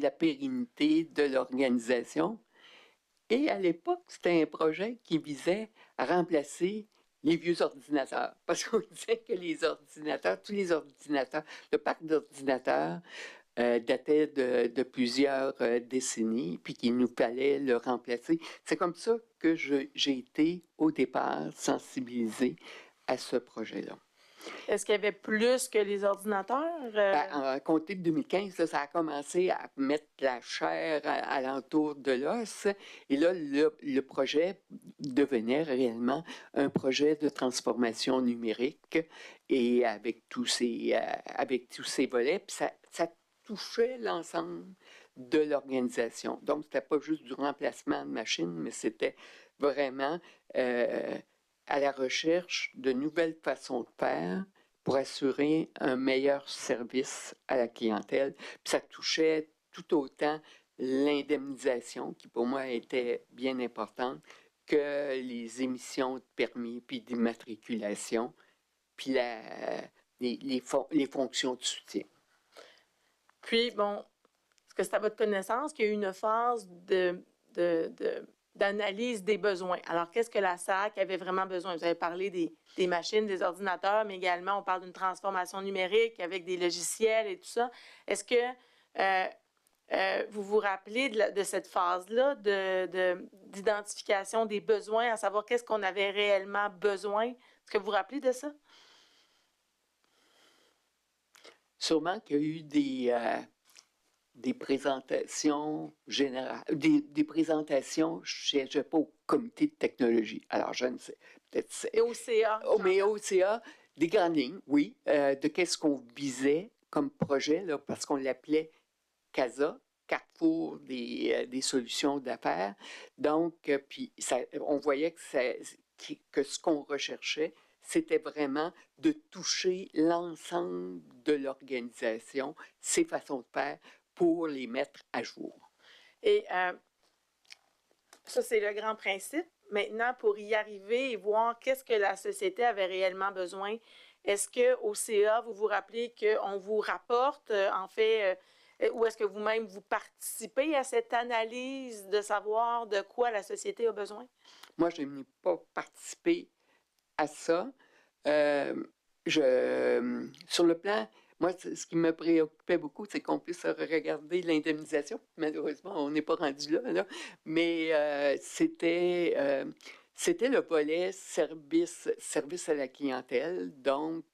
la pérennité de l'organisation. Et à l'époque, c'était un projet qui visait à remplacer les vieux ordinateurs. Parce qu'on disait que tous les ordinateurs, le parc d'ordinateurs datait de plusieurs décennies, puis qu'il nous fallait le remplacer. C'est comme ça que j'ai été, au départ, sensibilisé à ce projet-là. Est-ce qu'il y avait plus que les ordinateurs? À compter de 2015, là, ça a commencé à mettre la chair alentour de l'os. Et là, le projet devenait réellement un projet de transformation numérique et avec tous ces volets. Puis ça touchait l'ensemble de l'organisation. Donc, ce n'était pas juste du remplacement de machines, mais c'était vraiment à la recherche de nouvelles façons de faire pour assurer un meilleur service à la clientèle. Puis ça touchait tout autant l'indemnisation, qui pour moi était bien importante, que les émissions de permis puis d'immatriculation. puis les fonctions de soutien. Puis, bon, est-ce que c'est à votre connaissance qu'il y a eu une phase d'analyse des besoins? Alors, qu'est-ce que la SAC avait vraiment besoin? Vous avez parlé des machines, des ordinateurs, mais également, on parle d'une transformation numérique avec des logiciels et tout ça. Est-ce que vous vous rappelez de cette phase-là d'identification des besoins, à savoir qu'est-ce qu'on avait réellement besoin? Est-ce que vous vous rappelez de ça? Sûrement qu'il y a eu des présentations générales, des présentations, je ne siégeais pas au comité de technologie. Alors, je ne sais, peut-être c'est... Et au CA. Oh, mais au CA, des grandes lignes, oui, de qu'est-ce qu'on visait comme projet, là, parce qu'on l'appelait CASA, Carrefour des solutions d'affaires. Donc, puis on voyait que ce qu'on recherchait, c'était vraiment de toucher l'ensemble de l'organisation, ses façons de faire, pour les mettre à jour. Et ça, c'est le grand principe. Maintenant, pour y arriver et voir qu'est-ce que la société avait réellement besoin, est-ce qu'au CA, vous vous rappelez qu'on vous rapporte, en fait, ou est-ce que vous-même, vous participez à cette analyse de savoir de quoi la société a besoin? Moi, je n'ai pas participé à ça. Sur le plan, moi, ce qui me préoccupait beaucoup, c'est qu'on puisse regarder l'indemnisation. Malheureusement, on n'est pas rendu là. Mais c'était le volet service à la clientèle. Donc,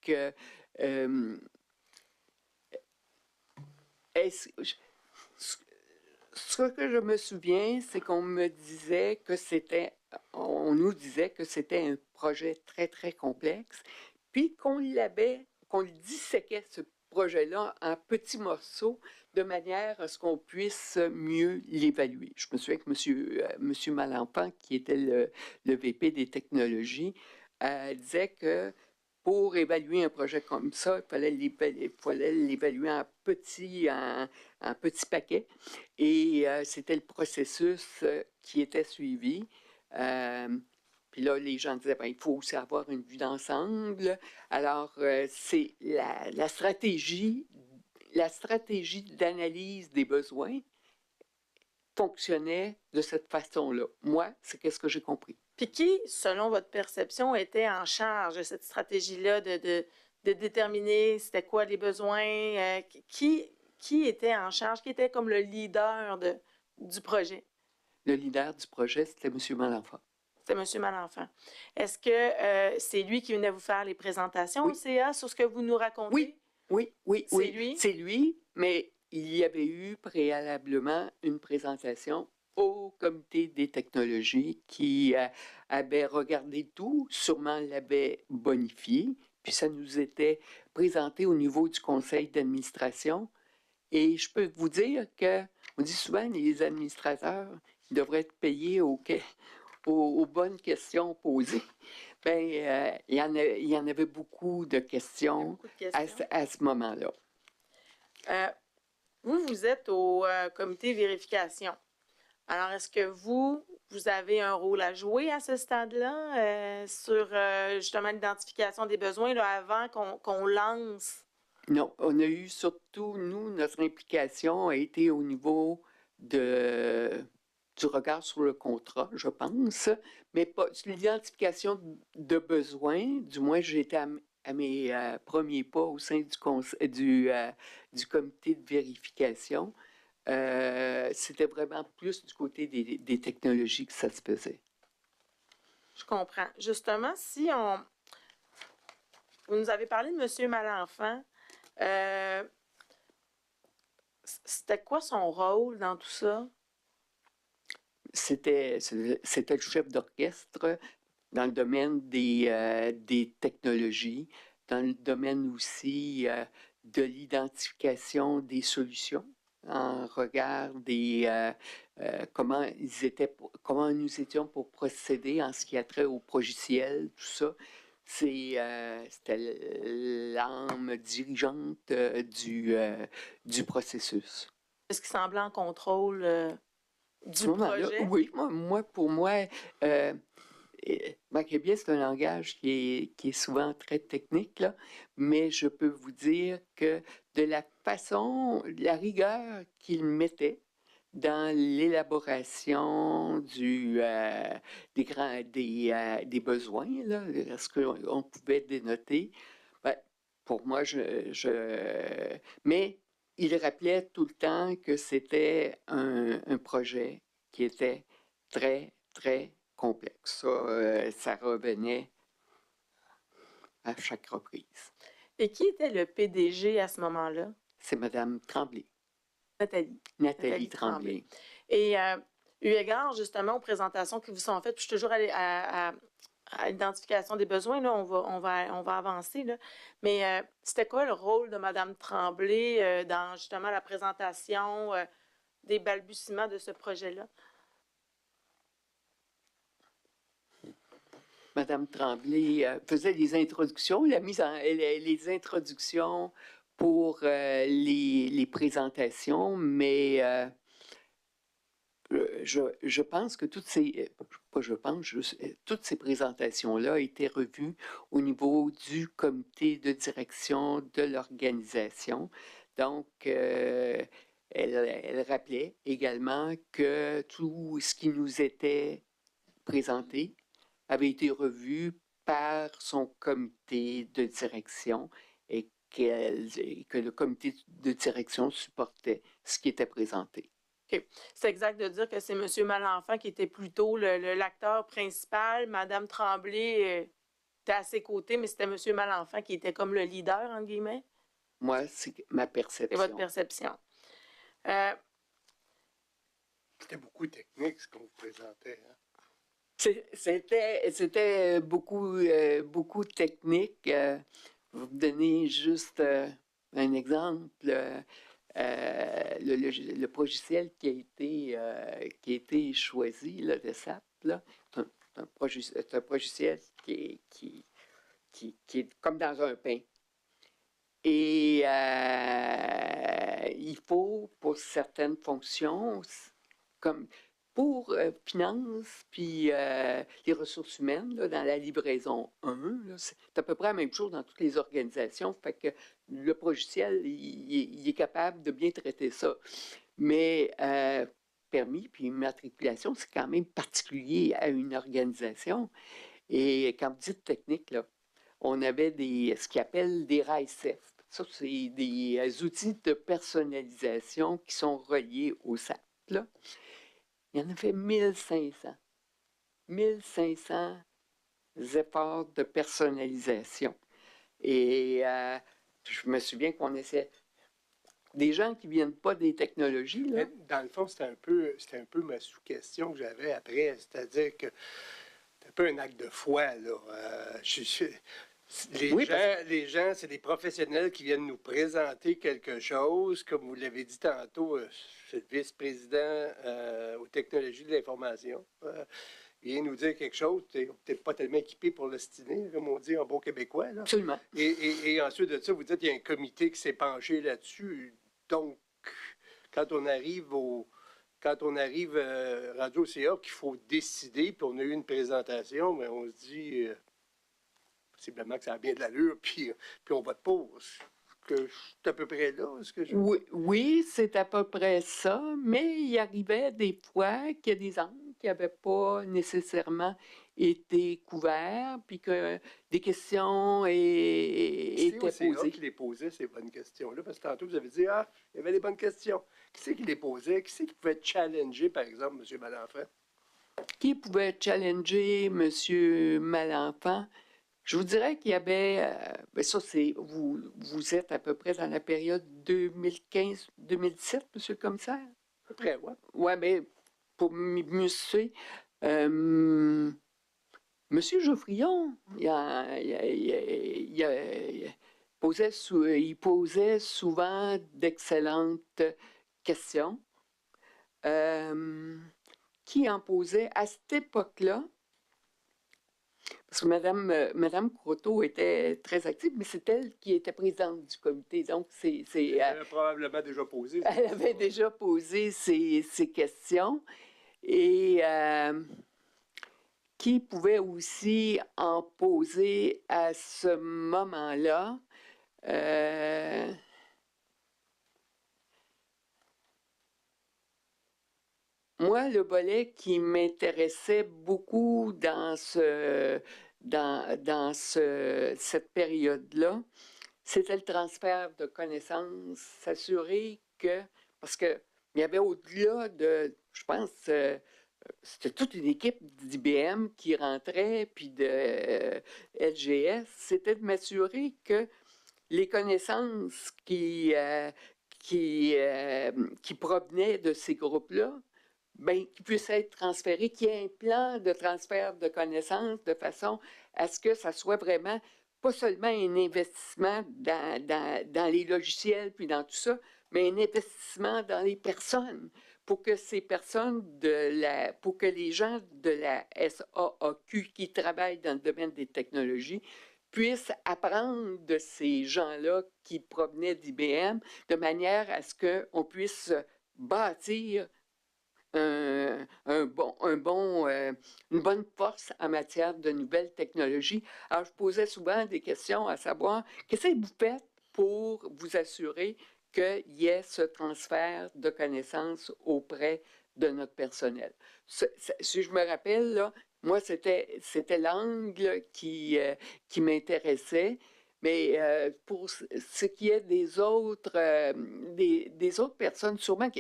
ce que je me souviens, c'est qu'on nous disait que c'était un projet très, très complexe, puis qu'on le disséquait, ce projet-là, en petits morceaux, de manière à ce qu'on puisse mieux l'évaluer. Je me souviens que M. Malenfant, qui était le VP des technologies, disait que pour évaluer un projet comme ça, il fallait l'évaluer en petits paquets. Et c'était le processus qui était suivi. Puis là, les gens disaient, il faut aussi avoir une vue d'ensemble. Alors, c'est la stratégie d'analyse des besoins fonctionnait de cette façon-là. Moi, c'est ce que j'ai compris. Puis qui, selon votre perception, était en charge de cette stratégie-là de déterminer c'était quoi les besoins? Qui était en charge? Qui était comme le leader du projet? Le leader du projet, c'était M. Malenfant. C'était M. Malenfant. Est-ce que c'est lui qui venait vous faire les présentations au CA sur ce que vous nous racontez? Oui. C'est lui? C'est lui, mais il y avait eu préalablement une présentation au comité des technologies qui avait regardé tout, sûrement l'avait bonifié, puis ça nous était présenté au niveau du conseil d'administration. Et je peux vous dire qu'on dit souvent les administrateurs devraient être payés aux bonnes questions posées. Bien, il y en avait beaucoup de questions, à ce moment-là. Vous êtes au comité vérification. Alors, est-ce que vous avez un rôle à jouer à ce stade-là sur justement l'identification des besoins là, avant qu'on lance? Non, on a eu surtout, nous, notre implication a été au niveau du regard sur le contrat, je pense, mais pas l'identification de besoins. Du moins, j'ai été à mes premiers pas au sein du comité de vérification. C'était vraiment plus du côté des technologies que ça se faisait. Je comprends. Justement, vous nous avez parlé de M. Malenfant. C'était quoi son rôle dans tout ça? C'était le chef d'orchestre dans le domaine des technologies, dans le domaine aussi de l'identification des solutions, en regard des comment nous étions pour procéder en ce qui a trait au logiciel, tout ça. C'était l'âme dirigeante du processus. Est-ce qu'il semblait en contrôle du projet? Oui, pour moi, Macrobien, c'est un langage qui est souvent très technique, là, mais je peux vous dire que de la façon, la rigueur qu'il mettait dans l'élaboration des besoins, là, ce qu'on pouvait dénoter, ben, pour moi, mais il rappelait tout le temps que c'était un projet qui était très, très complexe. Ça revenait à chaque reprise. Et qui était le PDG à ce moment-là? C'est Mme Tremblay. Nathalie Tremblay. Et eu égard justement aux présentations qui vous sont faites, puis je suis toujours à l'identification des besoins, là, on va avancer, là. Mais c'était quoi le rôle de Mme Tremblay dans justement la présentation des balbutiements de ce projet-là? Mme Tremblay faisait les introductions, les introductions pour les présentations, mais je pense que toutes ces présentations-là étaient revues au niveau du comité de direction de l'organisation. Donc, elle rappelait également que tout ce qui nous était présenté avait été revu par son comité de direction et que le comité de direction supportait ce qui était présenté. Okay. C'est exact de dire que c'est M. Malenfant qui était plutôt l'acteur principal. Mme Tremblay était à ses côtés, mais c'était M. Malenfant qui était comme le leader, entre guillemets? Moi, c'est ma perception. C'est votre perception. C'était beaucoup technique, ce qu'on vous présentait. Hein? C'était beaucoup technique. Vous donner juste un exemple. Le logiciel qui a été choisi, là, de SAP, là, c'est un logiciel qui est comme dans un pain. Et il faut, pour certaines fonctions, comme pour finances, puis les ressources humaines, là, dans la livraison 1, là, c'est à peu près la même chose dans toutes les organisations. Fait que le logiciel, il est capable de bien traiter ça. Mais permis puis immatriculation, c'est quand même particulier à une organisation. Et quand vous dites technique, là, on avait ce qu'ils appellent des RICEF. Ça, c'est des outils de personnalisation qui sont reliés au SAP, là. Il y en a fait 1500. 1500 efforts de personnalisation. Et je me souviens qu'on essaie des gens qui ne viennent pas des technologies. Là. Dans le fond, c'était un peu ma sous-question que j'avais après. C'est-à-dire que c'est un peu un acte de foi. Là. Les gens, c'est des professionnels qui viennent nous présenter quelque chose. Comme vous l'avez dit tantôt, c'est le vice-président aux technologies de l'information. Il vient nous dire quelque chose, peut-être pas tellement équipé pour l'ostiner, comme on dit en bon québécois. Là. Absolument. Et ensuite de ça, vous dites qu'il y a un comité qui s'est penché là-dessus. Donc, quand on arrive rendu au CA, qu'il faut décider, puis on a eu une présentation, mais on se dit... possiblement que ça a bien de l'allure, puis on vote pour. C'est à peu près là, ce que je... Oui, c'est à peu près ça, mais il arrivait des fois qu'il y a des angles qui n'avaient pas nécessairement été couverts, puis que des questions étaient posées. C'est qui les posait, ces bonnes questions-là, parce que tantôt, vous avez dit, il y avait des bonnes questions. Qui c'est qui les posait? Qui c'est qui pouvait challenger, par exemple, M. Malenfant? Qui pouvait challenger M. Malenfant? Je vous dirais qu'il y avait, ça c'est, vous êtes à peu près dans la période 2015-2017, monsieur le commissaire? À peu près, oui. Oui, mais pour mieux suivre, monsieur Geoffrion, il posait souvent d'excellentes questions. Qui en posait à cette époque-là? Parce que Mme Croteau était très active, mais c'est elle qui était présidente du comité. Donc, elle avait probablement déjà posé. Elle avait déjà posé ces questions. Et qui pouvait aussi en poser à ce moment-là. Moi, le volet qui m'intéressait beaucoup dans cette période-là, c'était le transfert de connaissances, s'assurer que, parce qu'il y avait au-delà de, je pense, c'était toute une équipe d'IBM qui rentrait, puis de LGS, c'était de m'assurer que les connaissances qui provenaient de ces groupes-là, ben, qui puissent être transférées, qu'il y ait un plan de transfert de connaissances de façon à ce que ça soit vraiment pas seulement un investissement dans les logiciels puis dans tout ça, mais un investissement dans les personnes pour que ces personnes pour que les gens de la SAAQ qui travaillent dans le domaine des technologies puissent apprendre de ces gens-là qui provenaient d'IBM de manière à ce qu'on puisse bâtir une bonne force en matière de nouvelles technologies. Alors, je posais souvent des questions à savoir, qu'est-ce que vous faites pour vous assurer qu'il y ait ce transfert de connaissances auprès de notre personnel? Si je me rappelle, là, moi, c'était l'angle qui m'intéressait. Mais pour ce qui est des autres personnes, sûrement,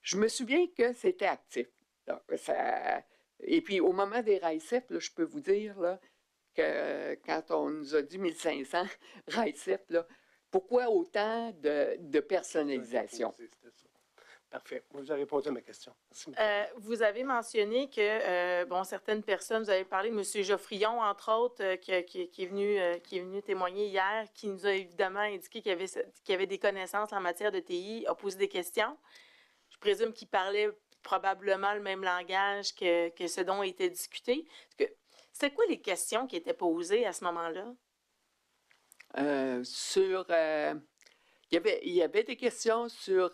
je me souviens que c'était actif. Donc, et puis, au moment des RICEP, là, je peux vous dire là, que quand on nous a dit 1500 RICEP, là, pourquoi autant de personnalisation? Parfait. Vous avez répondu à ma question. Merci. Vous avez mentionné que, certaines personnes, vous avez parlé de M. Geoffrion, entre autres, qui est venu témoigner hier, qui nous a évidemment indiqué qu'il y avait des connaissances en matière de TI, a posé des questions. Je présume qu'il parlait probablement le même langage que ce dont était discuté. C'était quoi les questions qui étaient posées à ce moment-là? Il y avait des questions sur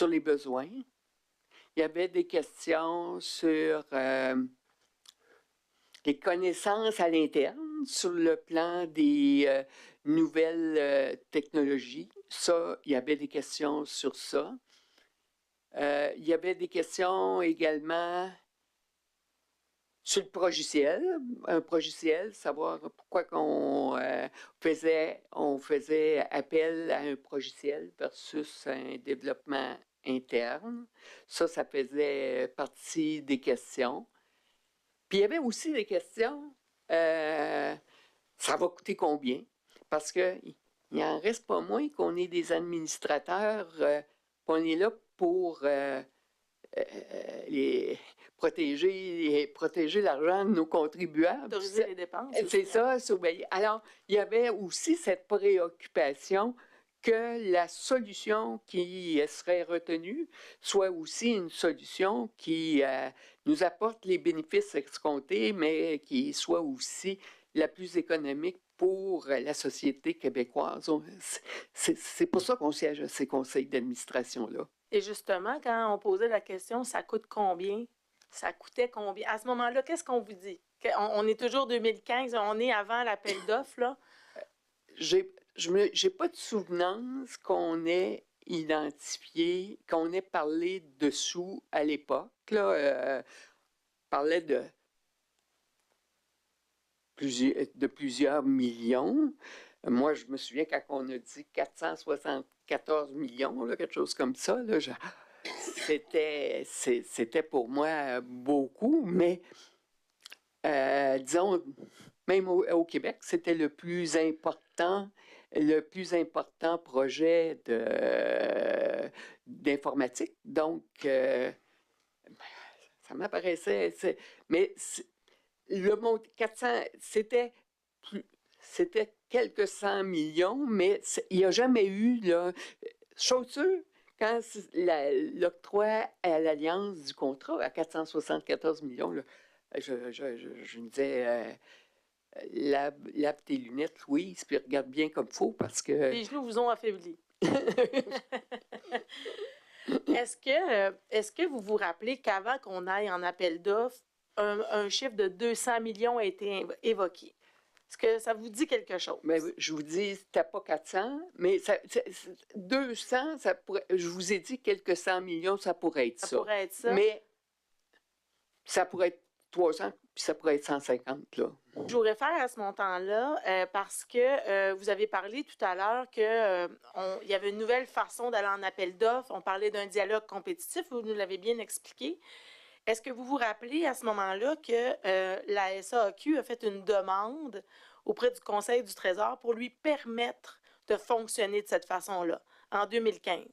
les besoins. Il y avait des questions sur les connaissances à l'interne, sur le plan des nouvelles technologies. Ça, il y avait des questions sur ça. Il y avait des questions également sur le progiciel. Un progiciel, savoir pourquoi on faisait appel à un progiciel versus un développement interne. Ça faisait partie des questions. Puis il y avait aussi des questions, ça va coûter combien? Parce qu'il n'en reste pas moins qu'on est des administrateurs, qu'on est là pour protéger l'argent de nos contribuables. Autoriser les dépenses. C'est ça, surveiller. Alors, il y avait aussi cette préoccupation que la solution qui serait retenue soit aussi une solution qui nous apporte les bénéfices escomptés, mais qui soit aussi la plus économique pour la société québécoise. C'est pour ça qu'on siège à ces conseils d'administration-là. Et justement, quand on posait la question, ça coûte combien? Ça coûtait combien? À ce moment-là, qu'est-ce qu'on vous dit? On est toujours 2015, on est avant l'appel d'offres, là? J'ai pas de souvenance qu'on ait identifié, qu'on ait parlé dessous à l'époque. On parlait de plusieurs millions. Moi, je me souviens quand on a dit 474 millions, là, quelque chose comme ça, là, c'était pour moi beaucoup, mais disons, même au Québec, c'était le plus important projet d'informatique. Donc, ça m'apparaissait. Mais le montant 400, c'était quelques 100 millions, mais il n'y a jamais eu, là, chose sûre, quand l'octroi à l'Alliance du contrat à 474 millions, là, je me disais, lave tes lunettes, Louise, puis regarde bien comme il faut, parce que... Les genoux vous ont affaibli. Est-ce que vous vous rappelez qu'avant qu'on aille en appel d'offres, un chiffre de 200 millions a été évoqué. Est-ce que ça vous dit quelque chose? Mais je vous dis, c'était pas 400, mais 200, ça pourrait, je vous ai dit quelques 100 millions, ça pourrait être ça. Ça pourrait être ça. Mais ça pourrait être 300, puis ça pourrait être 150, là. Je vous réfère à ce montant-là parce que vous avez parlé tout à l'heure qu'il y avait une nouvelle façon d'aller en appel d'offres. On parlait d'un dialogue compétitif, vous nous l'avez bien expliqué. Est-ce que vous vous rappelez à ce moment-là que la SAAQ a fait une demande auprès du Conseil du Trésor pour lui permettre de fonctionner de cette façon-là, en 2015,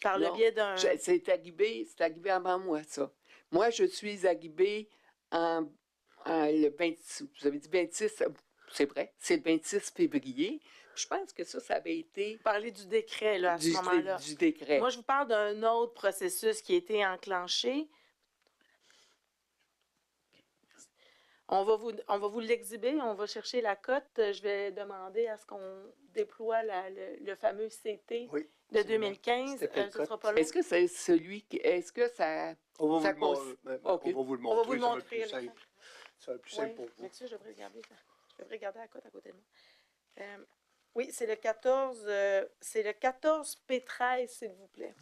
par le biais d'un... C'est arrivé avant moi, ça. Moi, je suis arrivée le 26, vous avez dit 26, c'est vrai, c'est le 26 février. Je pense que ça avait été... Vous parlez du décret, là, à ce moment-là. Du décret. Moi, je vous parle d'un autre processus qui a été enclenché. On va vous l'exhiber, on va chercher la cote. Je vais demander à ce qu'on déploie le fameux CT de 2015. Ce sera pas long. Est-ce que c'est celui qui... Est-ce que ça... On va vous le montrer. On va vous le montrer. Ça va être plus simple pour vous. Je devrais regarder la cote à côté de moi. Oui, c'est le 14, P13, s'il vous plaît.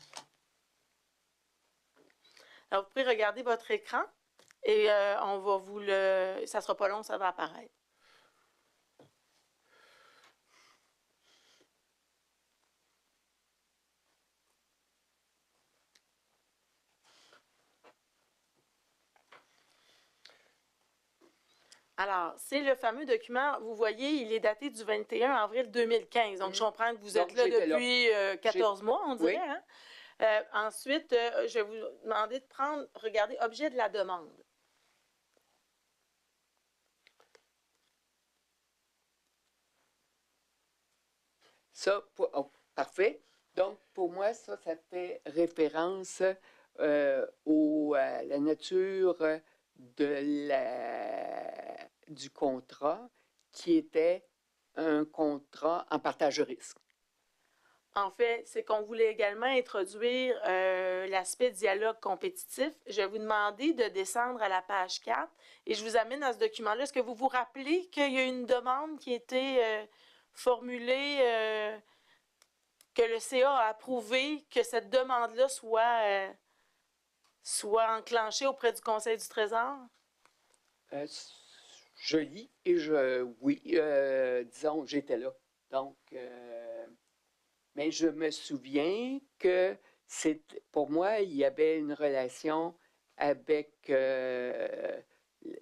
Alors, vous pouvez regarder votre écran. Et on va vous le... Ça ne sera pas long, ça va apparaître. Alors, c'est le fameux document, vous voyez, il est daté du 21 avril 2015. Donc, je comprends que vous êtes là depuis 14 mois, on dirait. Oui. Hein? Ensuite, je vais vous demander de regardez, objet de la demande. Ça, parfait. Donc, pour moi, ça fait référence à la nature du contrat qui était un contrat en partage de risque. En fait, c'est qu'on voulait également introduire l'aspect dialogue compétitif. Je vais vous demander de descendre à la page 4 et je vous amène à ce document-là. Est-ce que vous vous rappelez qu'il y a une demande qui a été formulée, que le CA a approuvé, que cette demande-là soit enclenchée auprès du Conseil du Trésor? Je lis et oui, disons, j'étais là. Donc, mais je me souviens que pour moi, il y avait une relation avec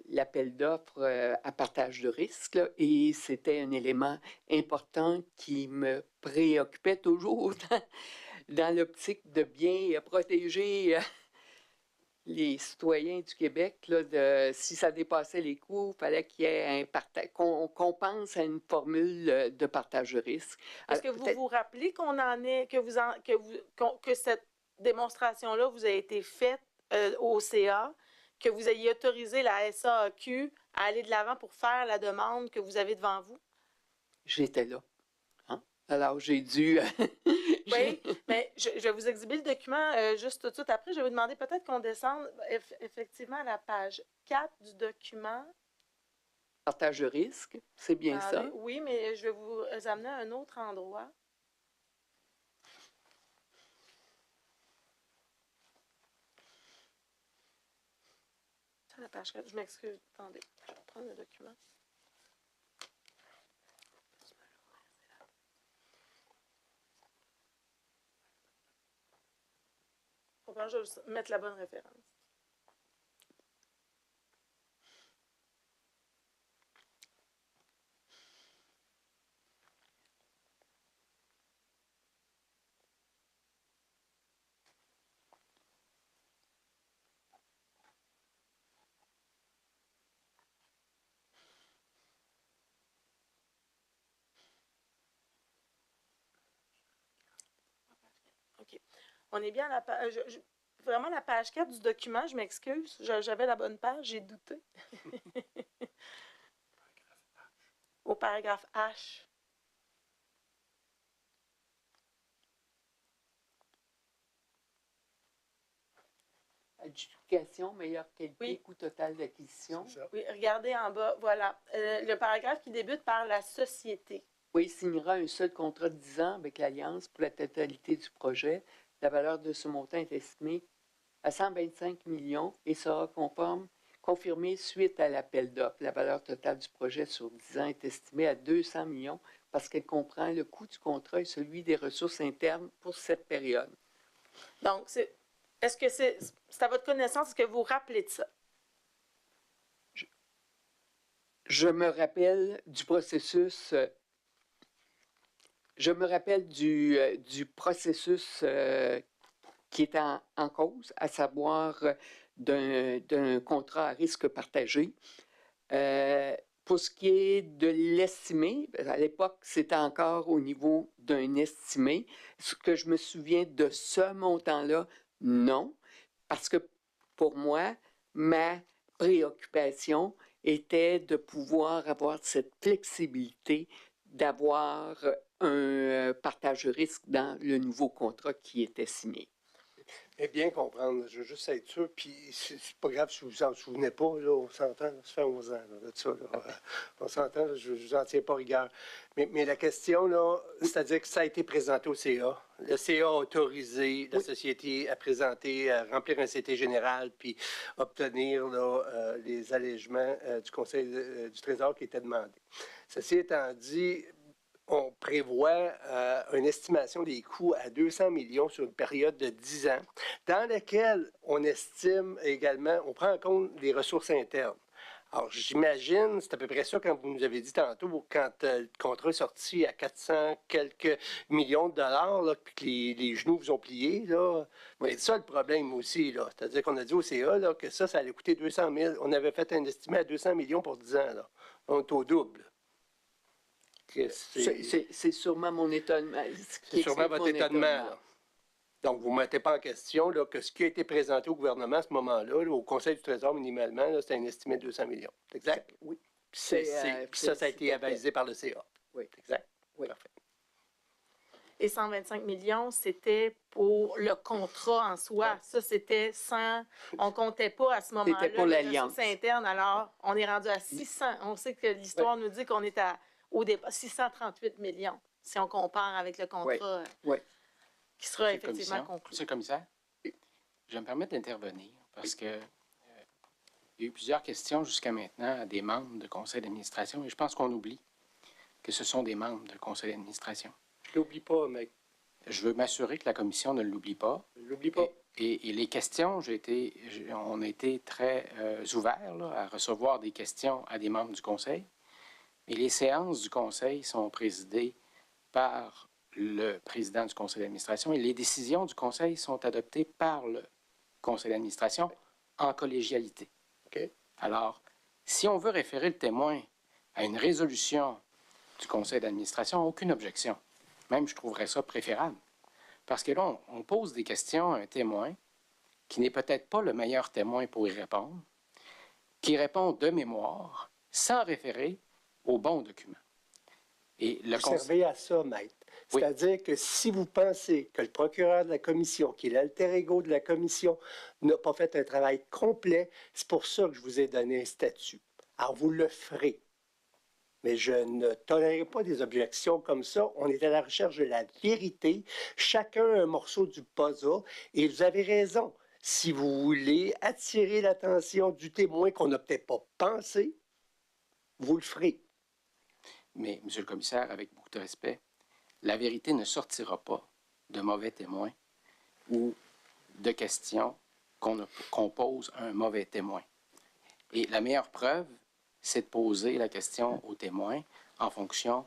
l'appel d'offres à partage de risque, là, et c'était un élément important qui me préoccupait toujours dans l'optique de bien protéger les citoyens du Québec. Là, si ça dépassait les coûts, il fallait qu'il y ait qu'on pense à une formule de partage de risque. Est-ce que vous vous rappelez que cette démonstration-là vous a été faite au CA, que vous ayez autorisé la SAAQ à aller de l'avant pour faire la demande que vous avez devant vous? J'étais là. Hein? Alors, j'ai dû... Oui, mais je vais vous exhiber le document juste tout de suite après. Je vais vous demander peut-être qu'on descende effectivement à la page 4 du document. Partage de risque, c'est bien ça? Oui, mais je vais vous amener à un autre endroit. C'est la page 4. Je m'excuse. Attendez, je vais prendre le document. Je vais mettre la bonne référence. OK. On est bien à la page... Vraiment, la page 4 du document, je m'excuse. J'avais la bonne page, j'ai douté. Au paragraphe H. Adjudication, meilleure qualité, Oui. coût total d'acquisition. C'est ça. Oui, regardez en bas, voilà. Le paragraphe qui débute par la société. Oui, il signera un seul contrat de 10 ans avec l'Alliance pour la totalité du projet. La valeur de ce montant est estimée à 125 millions et sera confirmée suite à l'appel d'offres. La valeur totale du projet sur 10 ans est estimée à 200 millions parce qu'elle comprend le coût du contrat et celui des ressources internes pour cette période. Donc, est-ce que c'est à votre connaissance, est-ce que vous vous rappelez de ça? Je me rappelle du processus. Je me rappelle du processus qui est en cause, à savoir d'un contrat à risque partagé. Pour ce qui est de l'estimé, à l'époque, c'était encore au niveau d'un estimé. Ce que je me souviens de ce montant-là, non, parce que pour moi, ma préoccupation était de pouvoir avoir cette flexibilité, d'avoir un partage de risque dans le nouveau contrat qui était signé. Mais bien comprendre, je veux juste être sûr, puis c'est pas grave si vous vous en souvenez pas, là, on s'entend, là, ça fait 11 ans là, de ça. Là, on s'entend, là, je ne vous en tiens pas rigueur. Mais la question, là, c'est-à-dire que ça a été présenté au CA. Le CA a autorisé la société à présenter, à remplir un CT général, puis obtenir là, les allègements du Conseil du Trésor qui étaient demandés. Ceci étant dit, on prévoit une estimation des coûts à 200 millions sur une période de 10 ans, dans laquelle on estime également, on prend en compte les ressources internes. Alors, j'imagine, c'est à peu près ça quand vous nous avez dit tantôt, quand le contrat est sorti à 400 quelques millions de dollars, là, puis que les genoux vous ont plié, là. Oui. C'est ça le problème aussi, là. C'est-à-dire qu'on a dit au CA là, que ça allait coûter 200 000. On avait fait un estimé à 200 millions pour 10 ans, là. On est au double. C'est sûrement mon étonnement. C'est sûrement votre étonnement. Là. Donc, vous ne mettez pas en question là, que ce qui a été présenté au gouvernement à ce moment-là, là, au Conseil du Trésor minimalement, c'est un estimé de 200 millions. C'est exact? Oui. Puis ça a été avalisé par le CA. Oui. C'est exact? Oui. Parfait. Et 125 millions, c'était pour le contrat en soi. Ouais. Ça, c'était sans... On ne comptait pas à ce moment-là c'était pour les l'Alliance. ressources internes. Alors, on est rendu à 600. On sait que l'histoire nous dit qu'on est au départ 638 millions, si on compare avec le contrat qui sera effectivement conclu. Monsieur le commissaire, je me permets d'intervenir parce que il y a eu plusieurs questions jusqu'à maintenant à des membres de conseil d'administration et je pense qu'on oublie que ce sont des membres de conseil d'administration. Je ne l'oublie pas, mec. Je veux m'assurer que la commission ne l'oublie pas. Je ne l'oublie pas. Et les questions, on a été très ouverts là, à recevoir des questions à des membres du conseil. Et les séances du conseil sont présidées par le président du conseil d'administration et les décisions du conseil sont adoptées par le conseil d'administration en collégialité. Okay. Alors, si on veut référer le témoin à une résolution du conseil d'administration, aucune objection. Même, je trouverais ça préférable. Parce que là, on pose des questions à un témoin qui n'est peut-être pas le meilleur témoin pour y répondre, qui répond de mémoire, sans référer au bon document. Et le vous servez à ça, maître. C'est-à-dire que si vous pensez que le procureur de la commission, qui est l'alter ego de la commission, n'a pas fait un travail complet, c'est pour ça que je vous ai donné un statut. Alors, vous le ferez. Mais je ne tolérerai pas des objections comme ça. On est à la recherche de la vérité. Chacun a un morceau du puzzle. Et vous avez raison. Si vous voulez attirer l'attention du témoin qu'on n'a peut-être pas pensé, vous le ferez. Mais, Monsieur le commissaire, avec beaucoup de respect, la vérité ne sortira pas de mauvais témoins ou de questions qu'on pose à un mauvais témoin. Et la meilleure preuve, c'est de poser la question au témoin en fonction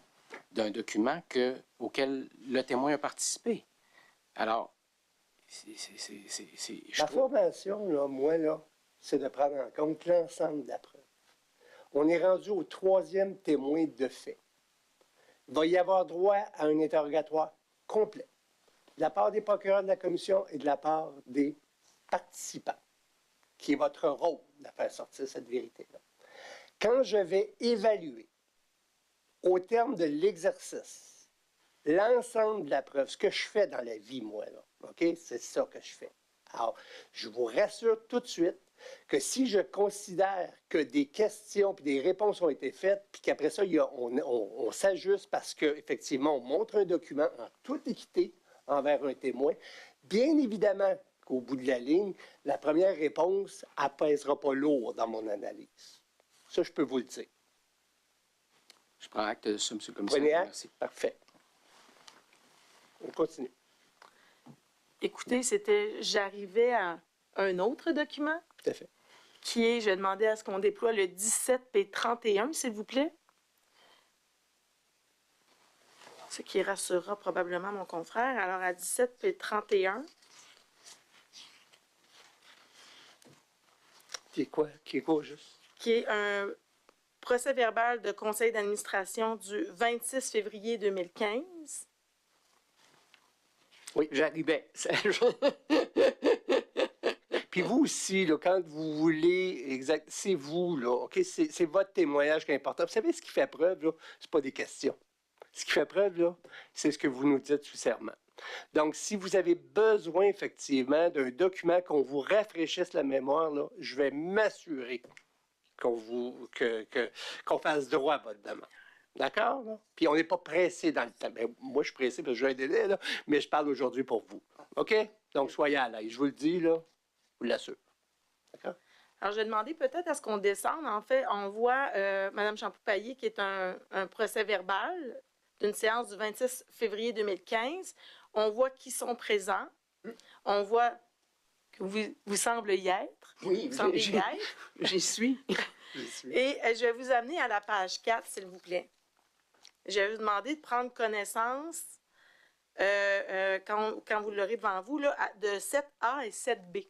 d'un document auquel le témoin a participé. Alors, la formation, là, moi, là, c'est de prendre en compte l'ensemble de la preuve. On est rendu au 3e témoin de fait. Il va y avoir droit à un interrogatoire complet de la part des procureurs de la commission et de la part des participants, qui est votre rôle de faire sortir cette vérité-là. Quand je vais évaluer, au terme de l'exercice, l'ensemble de la preuve, ce que je fais dans la vie, moi, là, OK? C'est ça que je fais. Alors, je vous rassure tout de suite que si je considère que des questions et des réponses ont été faites, puis qu'après ça, on s'ajuste parce qu'effectivement, on montre un document en toute équité envers un témoin, bien évidemment qu'au bout de la ligne, la première réponse ne pèsera pas lourd dans mon analyse. Ça, je peux vous le dire. Je prends acte de ça, M. le commissaire. Prenez acte? Merci. Parfait. On continue. Écoutez, j'arrivais à un autre document Tout à fait. qui est, je demandais à ce qu'on déploie le 17P31, s'il vous plaît. Ce qui rassurera probablement mon confrère. Alors, à 17P31, Qui est quoi, juste? qui est un procès verbal de conseil d'administration du 26 février 2015. Oui, j'arrivais. Puis vous aussi, là, quand vous voulez, c'est vous, là, OK? C'est votre témoignage qui est important. Vous savez, ce qui fait preuve, là, c'est pas des questions. Ce qui fait preuve, là, c'est ce que vous nous dites sous serment. Donc, si vous avez besoin, effectivement, d'un document qu'on vous rafraîchisse la mémoire, là, je vais m'assurer qu'on fasse droit à votre demande. D'accord? Là? Puis on n'est pas pressé dans le temps. Ben, moi, je suis pressé parce que j'ai un délai, là, mais je parle aujourd'hui pour vous. OK? Donc, soyez à l'aise. Je vous le dis, là, je vous l'assure. D'accord? Alors, je vais demander peut-être à ce qu'on descende. En fait, on voit Mme Champoupaillé, qui est un procès verbal d'une séance du 26 février 2015. On voit qui sont présents. On voit que vous semblez y être. Oui, vous semblez y être. J'y suis. Et je vais vous amener à la page 4, s'il vous plaît. Je vais vous demander de prendre connaissance, quand vous l'aurez devant vous, là, de 7A et 7B.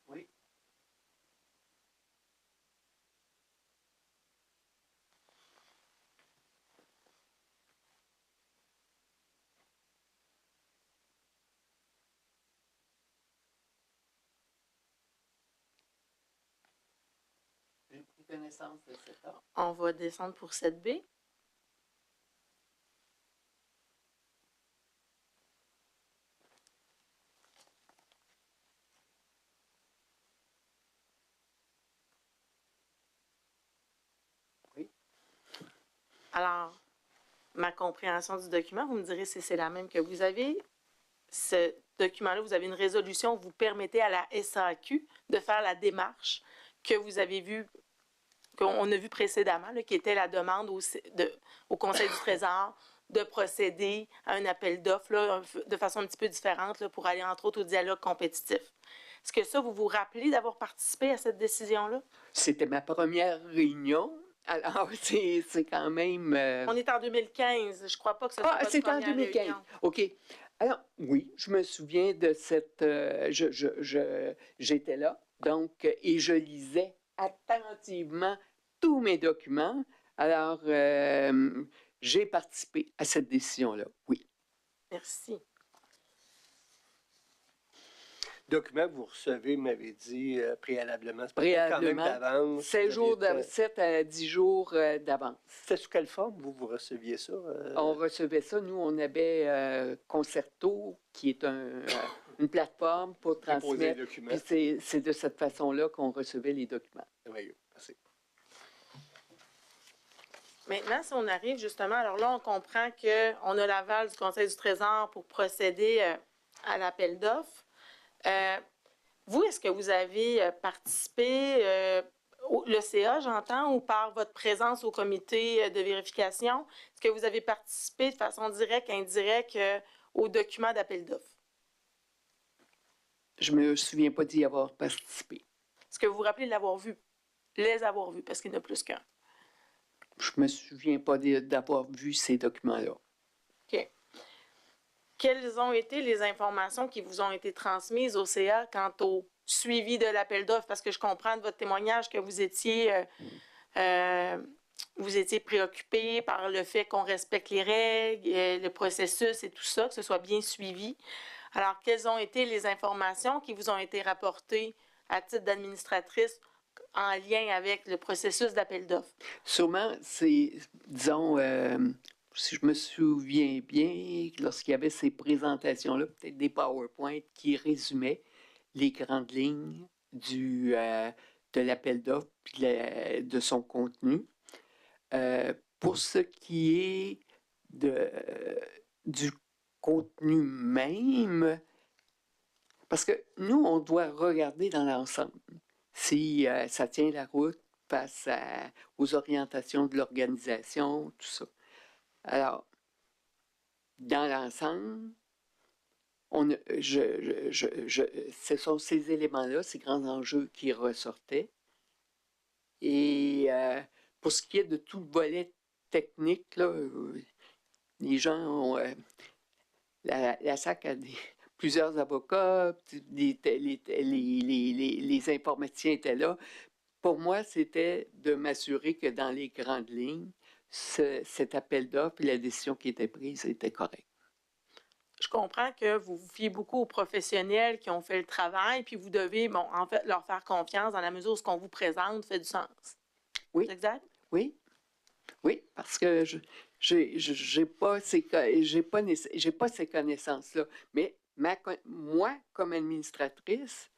Oui. J'ai pris connaissance de cet ordre. On va descendre pour 7B. Oui. Alors, ma compréhension du document, vous me direz si c'est la même que vous avez. Ce document-là, vous avez une résolution, vous permettez à la SAQ de faire la démarche que vous avez vue, qu'on a vue précédemment, là, qui était la demande au Conseil du Trésor de procéder à un appel d'offres là, de façon un petit peu différente là, pour aller, entre autres, au dialogue compétitif. Est-ce que ça, vous vous rappelez d'avoir participé à cette décision-là? C'était ma première réunion. Alors, c'est quand même... On est en 2015. Je ne crois pas que ce soit votre c'est en première 2015. réunion. OK. Alors, oui, je me souviens de cette... j'étais là, donc, et je lisais attentivement tous mes documents. Alors, j'ai participé à cette décision-là, oui. Merci. Document que vous recevez, m'avez dit préalablement. C'est pas Préalablement, quand même d'avance. 7 à 10 jours d'avance. C'est sous quelle forme vous receviez ça? On recevait ça. Nous, on avait Concerto, qui est une plateforme pour transmettre. Puis c'est de cette façon-là qu'on recevait les documents. Merveilleux. Merci. Maintenant, si on arrive justement, alors là, on comprend qu'on a l'aval du Conseil du Trésor pour procéder à l'appel d'offres. Vous, est-ce que vous avez participé, le CA, j'entends, ou par votre présence au comité de vérification, est-ce que vous avez participé de façon directe, indirecte au document d'appel d'offres? Je me souviens pas d'y avoir participé. Est-ce que vous vous rappelez de l'avoir vu? Les avoir vus, parce qu'il y en a plus qu'un. Je me souviens pas d'avoir vu ces documents-là. OK. Quelles ont été les informations qui vous ont été transmises au CA quant au suivi de l'appel d'offres? Parce que je comprends de votre témoignage que vous étiez préoccupé par le fait qu'on respecte les règles, le processus et tout ça, que ce soit bien suivi. Alors, quelles ont été les informations qui vous ont été rapportées à titre d'administratrice en lien avec le processus d'appel d'offres? Sûrement, c'est, disons, si je me souviens bien, lorsqu'il y avait ces présentations-là, peut-être des PowerPoint qui résumaient les grandes lignes de l'appel d'offres et de son contenu. Pour ce qui est du contenu même, parce que nous, on doit regarder dans l'ensemble si ça tient la route face aux orientations de l'organisation, tout ça. Alors, dans l'ensemble, ce sont ces éléments-là, ces grands enjeux qui ressortaient. Et pour ce qui est de tout le volet technique, là, les gens ont... la SAC a plusieurs avocats, les informaticiens étaient là. Pour moi, c'était de m'assurer que dans les grandes lignes, cet appel d'offres et la décision qui était prise était correcte. Je comprends que vous vous fiez beaucoup aux professionnels qui ont fait le travail, puis vous devez, bon, en fait, leur faire confiance dans la mesure où ce qu'on vous présente fait du sens. Oui. C'est exact? Oui. Oui, parce que j'ai pas ces connaissances-là. Mais moi, comme administratrice,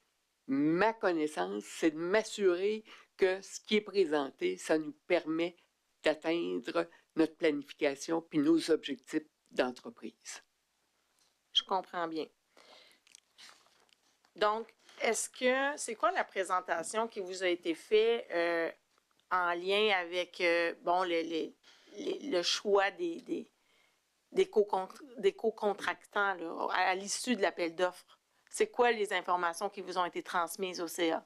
ma connaissance, c'est de m'assurer que ce qui est présenté, ça nous permet d'atteindre notre planification puis nos objectifs d'entreprise. Je comprends bien. Donc, c'est quoi la présentation qui vous a été faite en lien avec, le choix des co-contractants là, à l'issue de l'appel d'offres? C'est quoi les informations qui vous ont été transmises au CA?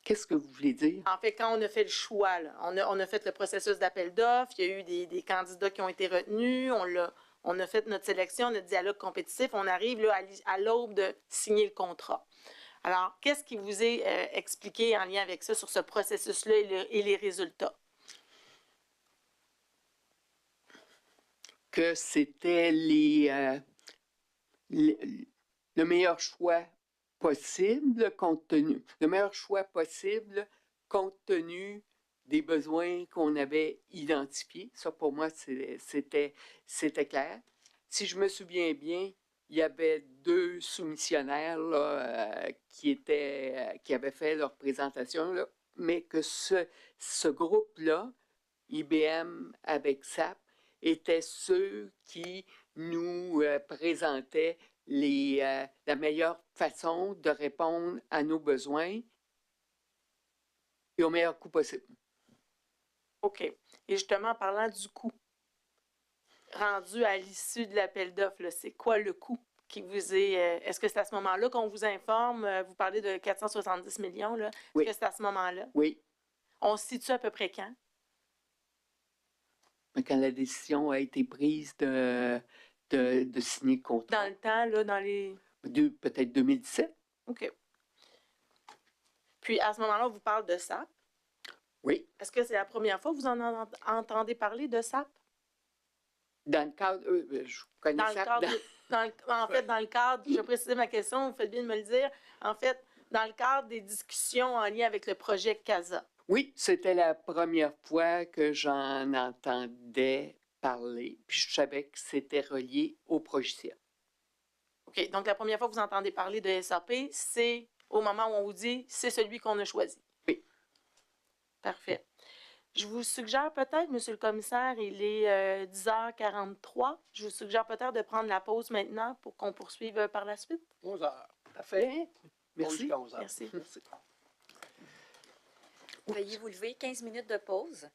Qu'est-ce que vous voulez dire? En fait, quand on a fait le choix, là, on a fait le processus d'appel d'offres, il y a eu des candidats qui ont été retenus, on a fait notre sélection, notre dialogue compétitif, on arrive là, à l'aube de signer le contrat. Alors, qu'est-ce qui vous est expliqué en lien avec ça, sur ce processus-là et les résultats? Que c'était le meilleur choix possible compte tenu des besoins qu'on avait identifiés. Ça, pour moi, c'était clair. Si je me souviens bien, il y avait 2 soumissionnaires là, qui avaient fait leur présentation, là, mais que ce groupe-là, IBM avec SAP, étaient ceux qui nous présentaient la meilleure façon de répondre à nos besoins et au meilleur coût possible. OK. Et justement, en parlant du coût, rendu à l'issue de l'appel d'offres, c'est quoi le coût qui vous est... est-ce que c'est à ce moment-là qu'on vous informe? Vous parlez de 470 millions, là. Oui. Est-ce que c'est à ce moment-là? Oui. On se situe à peu près quand? Quand la décision a été prise de signer le contrat. Dans le temps, là, dans les... Peut-être 2017. OK. Puis, à ce moment-là, on vous parle de SAP. Oui. Est-ce que c'est la première fois que vous en entendez parler de SAP? Dans le cadre... je connais SAP. En fait, dans le cadre... Je vais préciser ma question, vous faites bien de me le dire. En fait, dans le cadre des discussions en lien avec le projet CASA. Oui, c'était la première fois que j'en entendais parler, puis je savais que c'était relié au projet. OK, donc la première fois que vous entendez parler de SAP, c'est au moment où on vous dit « c'est celui qu'on a choisi ». Oui. Parfait. Je vous suggère peut-être, Monsieur le commissaire, il est 10h43, je vous suggère peut-être de prendre la pause maintenant pour qu'on poursuive par la suite. 11h. Parfait. Merci. 11h. Merci. Veuillez vous lever, 15 minutes de pause.